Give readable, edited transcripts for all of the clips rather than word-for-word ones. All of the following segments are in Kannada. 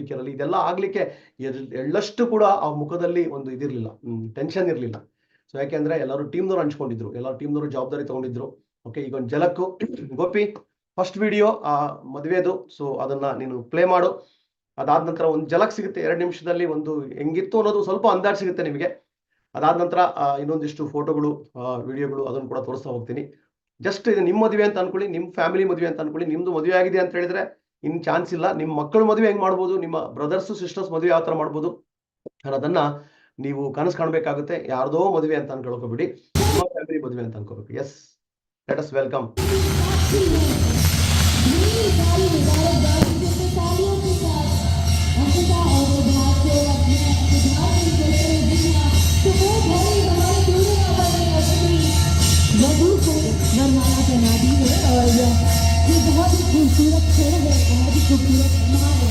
ಕೇರಳಿ ಇದೆಲ್ಲ ಆಗ್ಲಿಕ್ಕೆ ಎಳ್ಳಷ್ಟು ಕೂಡ ಆ ಮುಖದಲ್ಲಿ ಒಂದು ಇದಿರ್ಲಿಲ್ಲ, ಟೆನ್ಷನ್ ಇರ್ಲಿಲ್ಲ. ಸೊ ಯಾಕೆಂದ್ರೆ ಎಲ್ಲರೂ ಟೀಮ್ನವ್ರು ಹಂಚ್ಕೊಂಡಿದ್ರು, ಎಲ್ಲರೂ ಟೀಮ್ನವರು ಜವಾಬ್ದಾರಿ ತಗೊಂಡಿದ್ರು. ಓಕೆ, ಈಗ ಒಂದು ಜಲಕ್ಕು ಗೋಪಿ ಫಸ್ಟ್ ವಿಡಿಯೋ ಆ ಮದುವೆದು, ಸೊ ಅದನ್ನ ನೀನು ಪ್ಲೇ ಮಾಡು. ಅದಾದ ನಂತರ ಒಂದು ಜಲಕ್ ಸಿಗುತ್ತೆ 2 ನಿಮಿಷದಲ್ಲಿ, ಒಂದು ಹೆಂಗಿತ್ತು ಅನ್ನೋದು ಸ್ವಲ್ಪ ಅಂದಾಜು ಸಿಗುತ್ತೆ ನಿಮಗೆ. ಅದಾದ ನಂತರ ಇನ್ನೊಂದಿಷ್ಟು ಫೋಟೋಗಳು, ವಿಡಿಯೋಗಳು ಅದನ್ನು ಕೂಡ ತೋರಿಸ್ತಾ ಹೋಗ್ತೀನಿ. ಜಸ್ಟ್ ಇದು ನಿಮ್ಮ ಮದುವೆ ಅಂತ ಅನ್ಕೊಳ್ಳಿ, ನಿಮ್ಮ ಫ್ಯಾಮಿಲಿ ಮದುವೆ ಅಂತ ಅನ್ಕೊಳ್ಳಿ. ನಿಮ್ದು ಮದುವೆ ಆಗಿದೆ ಅಂತ ಹೇಳಿದ್ರೆ ಇನ್ ಚಾನ್ಸ್ ಇಲ್ಲ. ನಿಮ್ಮ ಮಕ್ಕಳು ಮದುವೆ ಹೆಂಗ್ ಮಾಡ್ಬೋದು, ನಿಮ್ಮ ಬ್ರದರ್ಸ್ ಸಿಸ್ಟರ್ಸ್ ಮದುವೆ ಯಾವ ತರ ಮಾಡ್ಬೋದು ಅನ್ನೋದನ್ನ ನೀವು ಕನಸು ಕಾಣಬೇಕಾಗುತ್ತೆ. ಯಾರ್ದೋ ಮದುವೆ ಅಂತ ಅನ್ಕೊಳ್ಕೋಬಿಡಿ, ನಿಮ್ಮ ಫ್ಯಾಮಿಲಿ ಮದುವೆ ಅಂತ ಅನ್ಕೋಬೇಕು. Yes, let us welcome. और ये बहुत ही खूबसूरत खेल है, बहुत ही खूबसूरत समाज है,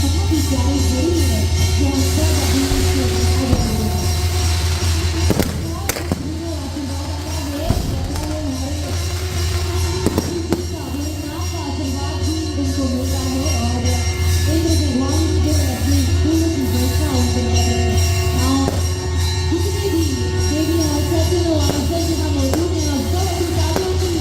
बहुत ही प्यारी जोड़ी है जो हम सब अभी इसके बनाए जा रहे हैं। आशीर्वाद भी उनको मिलता है और इंद्र भगवान की जो अपनी फूलों की वर्षा उनको मिलती है। जितने भी देवी और सती और अफजल जहाँ मौजूद हैं, और सब अपनी शादियों की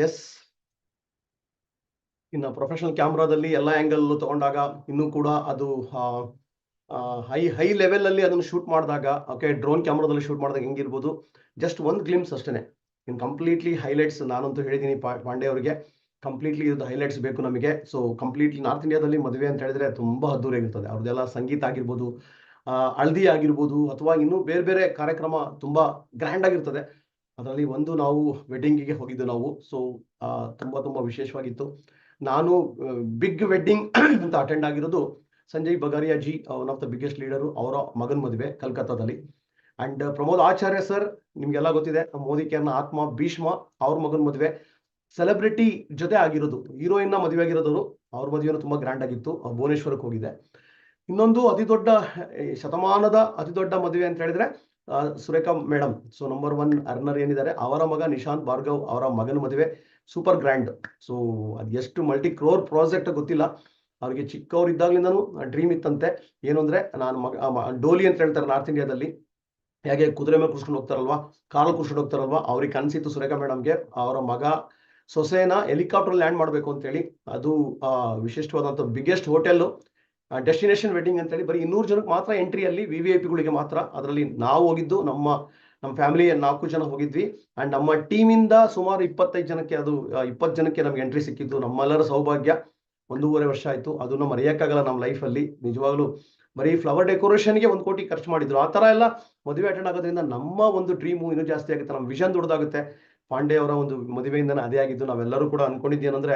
ಎಸ್, ಇನ್ನು ಪ್ರೊಫೆಷನಲ್ ಕ್ಯಾಮ್ರಾದಲ್ಲಿ ಎಲ್ಲ ಆಂಗಲ್ ತಗೊಂಡಾಗ ಇನ್ನೂ ಕೂಡ ಅದು ಹೈ ಲೆವೆಲ್ ಅಲ್ಲಿ ಅದನ್ನು ಶೂಟ್ ಮಾಡಿದಾಗ, ಓಕೆ, ಡ್ರೋನ್ ಕ್ಯಾಮ್ರಾದಲ್ಲಿ ಶೂಟ್ ಮಾಡಿದಾಗ ಹೆಂಗಿರ್ಬೋದು, ಜಸ್ಟ್ ಒಂದು ಗ್ಲಿಮ್ಸ್ ಅಷ್ಟೇ. ಇನ್ ಕಂಪ್ಲೀಟ್ಲಿ ಹೈಲೈಟ್ಸ್ ನಾನಂತೂ ಹೇಳಿದ್ದೀನಿ ಪಾಂಡೆ ಅವರಿಗೆ, ಕಂಪ್ಲೀಟ್ಲಿ ಇದು ಹೈಲೈಟ್ಸ್ ಬೇಕು ನಮಗೆ. ಸೊ ಕಂಪ್ಲೀಟ್ಲಿ ನಾರ್ತ್ ಇಂಡಿಯಾದಲ್ಲಿ ಮದುವೆ ಅಂತ ಹೇಳಿದ್ರೆ ತುಂಬಾ ಅದ್ದೂರಿಯಾಗಿರ್ತದೆ. ಅವ್ರದ್ದೆಲ್ಲ ಸಂಗೀತ ಆಗಿರ್ಬೋದು, ಹಳದಿ ಆಗಿರ್ಬೋದು, ಅಥವಾ ಇನ್ನೂ ಬೇರೆ ಬೇರೆ ಕಾರ್ಯಕ್ರಮ ತುಂಬಾ ಗ್ರ್ಯಾಂಡ್ ಆಗಿರ್ತದೆ. ಅದರಲ್ಲಿ ಒಂದು ನಾವು ವೆಡ್ಡಿಂಗಿಗೆ ಹೋಗಿದ್ದು ನಾವು. ಸೊ ತುಂಬಾ ವಿಶೇಷವಾಗಿತ್ತು. ನಾನು ಬಿಗ್ ವೆಡ್ಡಿಂಗ್ ಅಂತ ಅಟೆಂಡ್ ಆಗಿರೋದು Sanjay Bagaria ji, one of the biggest leader, ಅವರ ಮಗನ ಮದುವೆ ಕಲ್ಕತ್ತಾದಲ್ಲಿ. ಅಂಡ್ ಪ್ರಮೋದ್ ಆಚಾರ್ಯ ಸರ್, ನಿಮ್ಗೆಲ್ಲ ಗೊತ್ತಿದೆ, ಮೋದಿ ಕೇರ್ನ ಆತ್ಮ ಭೀಷ್ಮ, ಅವ್ರ ಮಗನ ಮದುವೆ ಸೆಲೆಬ್ರಿಟಿ ಜೊತೆ ಆಗಿರೋದು. ಹೀರೋಯಿನ್ ನ ಮದುವೆ ಆಗಿರೋದವರು, ಅವ್ರ ಮದುವೆನೂ ತುಂಬಾ ಗ್ರ್ಯಾಂಡ್ ಆಗಿತ್ತು. ಭುವನೇಶ್ವರಕ್ಕೆ ಹೋಗಿದೆ. ಇನ್ನೊಂದು ಶತಮಾನದ ಅತಿ ದೊಡ್ಡ ಮದುವೆ ಅಂತ ಹೇಳಿದ್ರೆ Surekha madam. So number 1 earner ಏನಿದ್ದಾರೆ, ಅವರ ಮಗ ನಿಶಾಂತ್ ಭಾರ್ಗವ್, ಅವರ ಮಗನ ಮದುವೆ ಸೂಪರ್ ಗ್ರ್ಯಾಂಡ್. ಸೊ ಅದು ಎಷ್ಟು ಮಲ್ಟಿ ಕ್ರೋರ್ ಪ್ರಾಜೆಕ್ಟ್ ಗೊತ್ತಿಲ್ಲ. ಅವ್ರಿಗೆ ಚಿಕ್ಕವರಿದ್ದಾಗ್ಲಿಂದನೂ ಡ್ರೀಮ್ ಇತ್ತಂತೆ. ಏನು ಅಂದ್ರೆ, ನಾನು ಡೋಲಿ ಅಂತ ಹೇಳ್ತಾರೆ ನಾರ್ತ್ ಇಂಡಿಯಾದಲ್ಲಿ, ಹೇಗೆ ಕುದುರೆ ಮೇಲೆ ಕೂರ್ಸ್ಕೊಂಡು ಹೋಗ್ತಾರಲ್ವಾ, ಕಾರಲ್ಲಿ ಕೂರ್ಸ್ಕೊಂಡು ಹೋಗ್ತಾರಲ್ವಾ, ಅವ್ರಿಗೆ ಕನ್ಸಿತ್ತು ಸುರೇಖಾ ಮೇಡಮ್ಗೆ ಅವರ ಮಗ ಸೊಸೆನ ಹೆಲಿಕಾಪ್ಟರ್ ಲ್ಯಾಂಡ್ ಮಾಡಬೇಕು ಅಂತ ಹೇಳಿ. ಅದು ವಿಶಿಷ್ಟವಾದಂಥ ಬಿಗ್ಗೆಸ್ಟ್ ಹೋಟೆಲ್ ಡೆಸ್ಟಿನೇಷನ್ ವೆಡ್ಡಿಂಗ್ ಅಂತ ಹೇಳಿ, ಬರೀ 200 ಜನಕ್ಕೆ ಮಾತ್ರ ಎಂಟ್ರಿಯಲ್ಲಿ, VVIPಗಳಿಗೆ ಮಾತ್ರ. ಅದರಲ್ಲಿ ನಾವು ಹೋಗಿದ್ದು ನಮ್ಮ ಫ್ಯಾಮಿಲಿ 4 ಜನ ಹೋಗಿದ್ವಿ. ಅಂಡ್ ನಮ್ಮ ಟೀಮಿಂದ ಸುಮಾರು 25 ಜನಕ್ಕೆ, ಅದು 20 ಜನಕ್ಕೆ ನಮ್ಗೆ ಎಂಟ್ರಿ ಸಿಕ್ಕಿದ್ದು. ನಮ್ಮೆಲ್ಲರ ಸೌಭಾಗ್ಯ. 1.5 ವರ್ಷ ಆಯ್ತು, ಅದನ್ನ ಮರೆಯಕ್ಕಾಗಲ್ಲ ನಮ್ಮ ಲೈಫಲ್ಲಿ. ನಿಜವಾಗ್ಲೂ ಬರೀ ಫ್ಲವರ್ ಡೆಕೋರೇಷನ್ಗೆ 1 ಕೋಟಿ ಖರ್ಚು ಮಾಡಿದ್ರು. ಆ ತರ ಎಲ್ಲ ಮದುವೆ ಅಟೆಂಡ್ ಆಗೋದ್ರಿಂದ ನಮ್ಮ ಒಂದು ಡ್ರೀಮು ಇನ್ನೂ ಜಾಸ್ತಿ ಆಗುತ್ತೆ, ನಮ್ಮ ವಿಷನ್ ದೊಡ್ಡದಾಗುತ್ತೆ. ಪಾಂಡೆ ಅವರ ಒಂದು ಮದುವೆಯಿಂದನೇ ಅದೇ ಆಗಿದ್ದು. ನಾವೆಲ್ಲರೂ ಕೂಡ ಅನ್ಕೊಂಡಿದ್ದೇನೆಂದ್ರೆ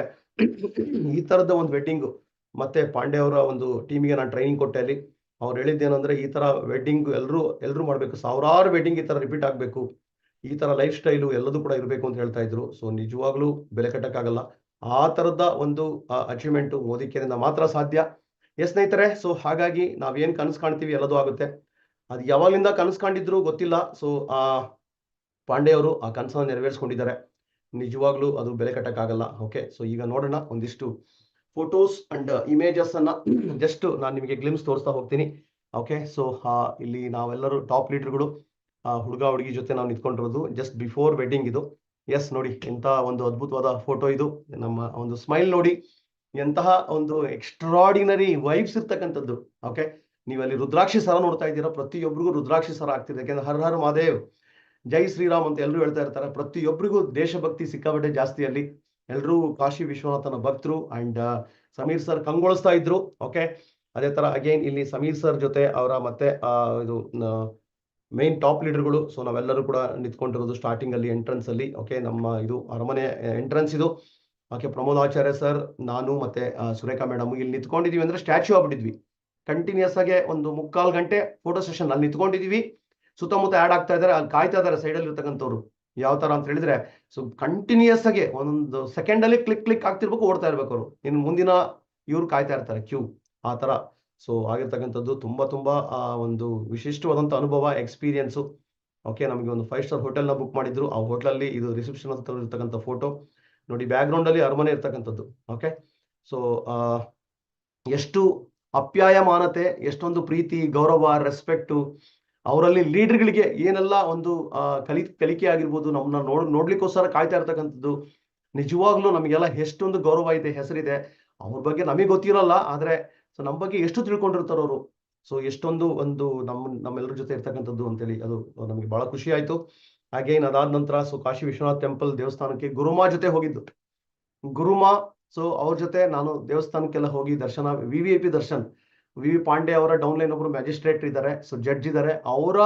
ಈ ತರದ ಒಂದು ವೆಡ್ಡಿಂಗು ಮತ್ತೆ ಪಾಂಡೆ ಅವರ ಒಂದು ಟೀಮಿಗೆ ನಾನು ಟ್ರೈನಿಂಗ್ ಕೊಟ್ಟೆ ಅಲ್ಲಿ. ಅವ್ರು ಹೇಳಿದ್ದೇನೆಂದ್ರೆ ಈ ತರ ವೆಡ್ಡಿಂಗ್ ಎಲ್ಲರೂ ಮಾಡಬೇಕು, ಸಾವಿರಾರು ವೆಡ್ಡಿಂಗ್ ಈ ತರ ರಿಪೀಟ್ ಆಗಬೇಕು, ಈ ತರ ಲೈಫ್ ಸ್ಟೈಲು ಎಲ್ಲದೂ ಕೂಡ ಇರಬೇಕು ಅಂತ ಹೇಳ್ತಾ ಇದ್ರು. ಸೊ ನಿಜವಾಗ್ಲೂ ಬೆಲೆ ಕಟ್ಟಕ್ಕಾಗಲ್ಲ. ಆ ತರದ ಒಂದು ಅಚೀವ್ಮೆಂಟ್ ಮೋದಿಕೆರಿಂದ ಮಾತ್ರ ಸಾಧ್ಯ. ಎಸ್ ಸ್ನೇಹಿತರೆ, ಸೊ ಹಾಗಾಗಿ ನಾವೇನ್ ಕನಸು ಕಾಣ್ತೀವಿ ಎಲ್ಲದೂ ಆಗುತ್ತೆ. ಅದು ಯಾವಾಗಲಿಂದ ಕನಸು ಕಂಡಿದ್ರು ಗೊತ್ತಿಲ್ಲ. ಸೊ ಪಾಂಡೆ ಅವರು ಆ ಕನಸನ್ನು ನೆರವೇರಿಸ್ಕೊಂಡಿದ್ದಾರೆ. ನಿಜವಾಗ್ಲೂ ಅದು ಬೆಲೆ ಕಟ್ಟಕ್ಕಾಗಲ್ಲ. ಓಕೆ, ಸೊ ಈಗ ನೋಡೋಣ ಒಂದಿಷ್ಟು ಫೋಟೋಸ್ ಅಂಡ್ ಇಮೇಜಸ್ ಅನ್ನ ಜಸ್ಟ್ ನಾನು ನಿಮಗೆ ಗ್ಲಿಮ್ಸ್ ತೋರಿಸ್ತಾ ಹೋಗ್ತೀನಿ. ಓಕೆ, ಸೊ ಇಲ್ಲಿ ನಾವೆಲ್ಲರೂ ಟಾಪ್ ಲೀಡರ್ಗಳು ಹುಡುಗ ಹುಡುಗಿ ಜೊತೆ ನಾವು ನಿಂತ್ಕೊಂಡಿರೋದು ಜಸ್ಟ್ ಬಿಫೋರ್ ವೆಡ್ಡಿಂಗ್ ಇದು. ಎಸ್ ನೋಡಿ, ಎಂತ ಒಂದು ಅದ್ಭುತವಾದ ಫೋಟೋ ಇದು. ನಮ್ಮ ಒಂದು ಸ್ಮೈಲ್ ನೋಡಿ, ಎಂತಹ ಒಂದು ಎಕ್ಸ್ಟ್ರಾಡಿನರಿ ವೈಬ್ಸ್ ಇರ್ತಕ್ಕಂಥದ್ದು. ಓಕೆ, ನೀವು ಅಲ್ಲಿ ರುದ್ರಾಕ್ಷಿ ಸರ ನೋಡ್ತಾ ಇದ್ದೀರಾ, ಪ್ರತಿಯೊಬ್ಬರಿಗೂ ರುದ್ರಾಕ್ಷಿ ಸರ ಆಗ್ತಿದೆ. ಯಾಕೆಂದ್ರೆ ಹರ್ ಹರ್ ಮಹಾದೇವ್, ಜೈ ಶ್ರೀರಾಮ್ ಅಂತ ಎಲ್ಲರೂ ಹೇಳ್ತಾ ಇರ್ತಾರೆ. ಪ್ರತಿಯೊಬ್ಬರಿಗೂ ದೇಶಭಕ್ತಿ ಸಿಕ್ಕಾಪಟ್ಟೆ ಜಾಸ್ತಿ ಅಲ್ಲಿ. ಎಲ್ಲರೂ ಕಾಶಿ ವಿಶ್ವನಾಥನ ಭಕ್ತರು. ಅಂಡ್ ಸಮೀರ್ ಸರ್ ಕಂಗೊಳಿಸ್ತಾ ಇದ್ರು. ಓಕೆ, ಅದೇ ತರ ಅಗೈನ್ ಇಲ್ಲಿ ಸಮೀರ್ ಸರ್ ಜೊತೆ ಅವರ ಮತ್ತೆ ಇದು ಮೇನ್ ಟಾಪ್ ಲೀಡರ್ಗಳು. ಸೊ ನಾವೆಲ್ಲರೂ ಕೂಡ ನಿಂತ್ಕೊಂಡಿರೋದು ಸ್ಟಾರ್ಟಿಂಗ್ ಅಲ್ಲಿ ಎಂಟ್ರೆನ್ಸ್ ಅಲ್ಲಿ. ಓಕೆ, ನಮ್ಮ ಇದು ಅರಮನೆ ಎಂಟ್ರೆನ್ಸ್ ಇದು. ಓಕೆ, ಪ್ರಮೋದ್ ಆಚಾರ್ಯ ಸರ್, ನಾನು ಮತ್ತೆ ಸುರೇಖಾ ಮೇಡಮ್ ಇಲ್ಲಿ ನಿಂತ್ಕೊಂಡಿದೀವಿ ಅಂದ್ರೆ ಸ್ಟ್ಯಾಚ್ಯೂ ಆಗ್ಬಿಟ್ಟಿದ್ವಿ. ಕಂಟಿನ್ಯೂಸ್ ಆಗಿ ಒಂದು 3/4 ಗಂಟೆ ಫೋಟೋ ಸೆಷನ್ ಅಲ್ಲಿ ನಿಂತ್ಕೊಂಡಿದೀವಿ. ಸುತ್ತಮುತ್ತ ಆಡ್ ಆಗ್ತಾ ಇದಾರೆ, ಅಲ್ಲಿ ಕಾಯ್ತಾ ಇದಾರೆ ಸೈಡ್ ಅಲ್ಲಿ ಇರ್ತಕ್ಕಂಥವ್ರು. ಯಾವ ತರ ಅಂತ ಹೇಳಿದ್ರೆ, ಸೊ ಕಂಟಿನ್ಯೂಸ್ ಆಗಿ ಒಂದೊಂದು ಸೆಕೆಂಡ್ ಅಲ್ಲಿ ಕ್ಲಿಕ್ ಆಗ್ತಿರ್ಬೇಕು, ಓಡ್ತಾ ಇರ್ಬೇಕು ಅವರು. ಇನ್ನು ಮುಂದಿನ ಇವ್ರು ಕಾಯ್ತಾ ಇರ್ತಾರೆ ಕ್ಯೂ, ಆ ತರ. ಸೊ ಆಗಿರ್ತಕ್ಕಂಥದ್ದು ತುಂಬಾ ಒಂದು ವಿಶಿಷ್ಟವಾದಂಥ ಅನುಭವ, ಎಕ್ಸ್ಪೀರಿಯನ್ಸು. ಓಕೆ, ನಮಗೆ ಒಂದು 5 ಸ್ಟಾರ್ ಹೋಟೆಲ್ನ ಬುಕ್ ಮಾಡಿದ್ರು. ಆ ಹೋಟೆಲಲ್ಲಿ ಇದು ರಿಸೆಪ್ಷನ್ ಅಂತ ಇರ್ತಕ್ಕಂಥ ಫೋಟೋ ನೋಡಿ, ಬ್ಯಾಕ್ ಗ್ರೌಂಡ್ ಅಲ್ಲಿ ಅರಮನೆ ಇರ್ತಕ್ಕಂಥದ್ದು. ಓಕೆ, ಸೊ ಎಷ್ಟು ಅಪ್ಯಾಯಮಾನತೆ, ಎಷ್ಟೊಂದು ಪ್ರೀತಿ, ಗೌರವ, ರೆಸ್ಪೆಕ್ಟು ಅವರಲ್ಲಿ ಲೀಡರ್ಗಳಿಗೆ ಏನೆಲ್ಲ ಒಂದು ಕಲಿಕೆ ಆಗಿರ್ಬೋದು, ನಮ್ಮನ್ನ ನೋಡ್ಲಿಕ್ಕೋಸ್ಕರ ಕಾಯ್ತಾ ಇರ್ತಕ್ಕಂಥದ್ದು. ನಿಜವಾಗ್ಲೂ ನಮಗೆಲ್ಲ ಎಷ್ಟೊಂದು ಗೌರವ ಇದೆ, ಹೆಸರಿದೆ. ಅವ್ರ ಬಗ್ಗೆ ನಮಗೆ ಗೊತ್ತಿರಲ್ಲ, ಆದ್ರೆ ಸೊ ನಮ್ಮ ಬಗ್ಗೆ ಎಷ್ಟು ತಿಳ್ಕೊಂಡಿರ್ತಾರ ಅವರು. ಸೊ ಎಷ್ಟೊಂದು ಒಂದು ನಮ್ಮೆಲ್ಲರ ಜೊತೆ ಇರ್ತಕ್ಕಂಥದ್ದು ಅಂತೇಳಿ ಅದು ನಮಗೆ ಬಹಳ ಖುಷಿ ಆಯ್ತು. ಅಗೈನ್ ಅದಾದ ನಂತರ ಸೊ ಕಾಶಿ ವಿಶ್ವನಾಥ್ ಟೆಂಪಲ್ ದೇವಸ್ಥಾನಕ್ಕೆ ಗುರುಮಾ ಜೊತೆ ಹೋಗಿದ್ದು. ಗುರುಮಾ, ಸೊ ಅವ್ರ ಜೊತೆ ನಾನು ದೇವಸ್ಥಾನಕ್ಕೆಲ್ಲ ಹೋಗಿ ದರ್ಶನ, VIP ದರ್ಶನ್. ವಿ ಪಾಂಡೆ ಅವರ ಡೌನ್ಲೈನ್ ಒಬ್ರು ಮ್ಯಾಜಿಸ್ಟ್ರೇಟ್ ಇದ್ದಾರೆ, ಸೊ ಜಡ್ಜ್ ಇದ್ದಾರೆ. ಅವರ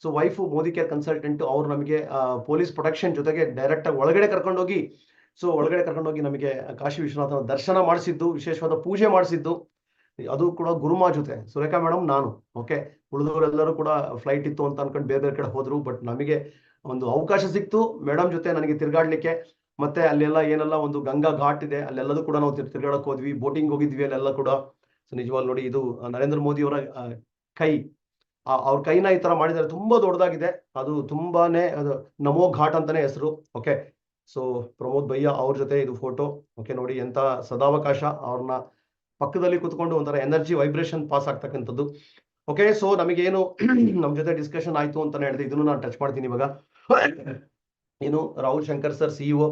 so wife Modi care consultant. ಅವ್ರು ನಮಗೆ ಪೊಲೀಸ್ ಪ್ರೊಟೆಕ್ಷನ್ ಜೊತೆಗೆ ಡೈರೆಕ್ಟ್ ಆಗಿ ಒಳಗಡೆ ಕರ್ಕೊಂಡೋಗಿ ನಮಗೆ ಕಾಶಿ ವಿಶ್ವನಾಥನ ದರ್ಶನ ಮಾಡಿಸಿದ್ದು, ವಿಶೇಷವಾದ ಪೂಜೆ ಮಾಡಿಸಿದ್ದು. ಅದು ಕೂಡ ಗುರುಮಾ ಜೊತೆ, ಸುರೇಖಾ ಮೇಡಮ್, ನಾನು. ಓಕೆ, ಉಳಿದವರೆಲ್ಲರೂ ಕೂಡ ಫ್ಲೈಟ್ ಇತ್ತು ಅಂತ ಅನ್ಕೊಂಡು ಬೇರೆ ಕಡೆ ಹೋದ್ರು. ಬಟ್ ನಮಗೆ ಒಂದು ಅವಕಾಶ ಸಿಕ್ತು ಮೇಡಮ್ ಜೊತೆ ನನಗೆ ತಿರ್ಗಾಡ್ಲಿಕ್ಕೆ. ಮತ್ತೆ ಅಲ್ಲೆಲ್ಲ ಏನೆಲ್ಲ ಒಂದು ಗಂಗಾ ಘಾಟ್ ಇದೆ, ಅಲ್ಲೆಲ್ಲದೂ ಕೂಡ ನಾವು ತಿರ್ಗಾಡಕ್ ಹೋದ್ವಿ, ಬೋಟಿಂಗ್ ಹೋಗಿದ್ವಿ ಅಲ್ಲೆಲ್ಲ ಕೂಡ. ಸೊ ನಿಜವಾಗ್ಲೂ ನೋಡಿ, ಇದು ನರೇಂದ್ರ ಮೋದಿ ಅವರ ಕೈ, ಅವ್ರ ಕೈನ ಈ ತರ ಮಾಡಿದ್ದಾರೆ, ತುಂಬಾ ದೊಡ್ಡದಾಗಿದೆ. ಅದು ತುಂಬಾನೇ ಅದು ನಮೋ ಘಾಟ್ ಅಂತಾನೆ ಹೆಸರು. ಓಕೆ, ಸೊ ಪ್ರಮೋದ್ ಭಯ್ಯ ಅವ್ರ ಜೊತೆ ಇದು ಫೋಟೋ. ಓಕೆ ನೋಡಿ, ಎಂತ ಸದಾವಕಾಶ. ಅವ್ರನ್ನ ಪಕ್ಕದಲ್ಲಿ ಕೂತ್ಕೊಂಡು ಒಂಥರ ಎನರ್ಜಿ ವೈಬ್ರೇಷನ್ ಪಾಸ್ ಆಗ್ತಕ್ಕಂಥದ್ದು. ಓಕೆ, ಸೊ ನಮಗೇನು ನಮ್ಮ ಜೊತೆ ಡಿಸ್ಕಷನ್ ಆಯ್ತು ಅಂತಾನೆ ಹೇಳಿದೆ, ಇದನ್ನು ನಾನು ಟಚ್ ಮಾಡ್ತೀನಿ ಇವಾಗ. ಏನು ರಾಹುಲ್ ಶಂಕರ್ ಸರ್ CEO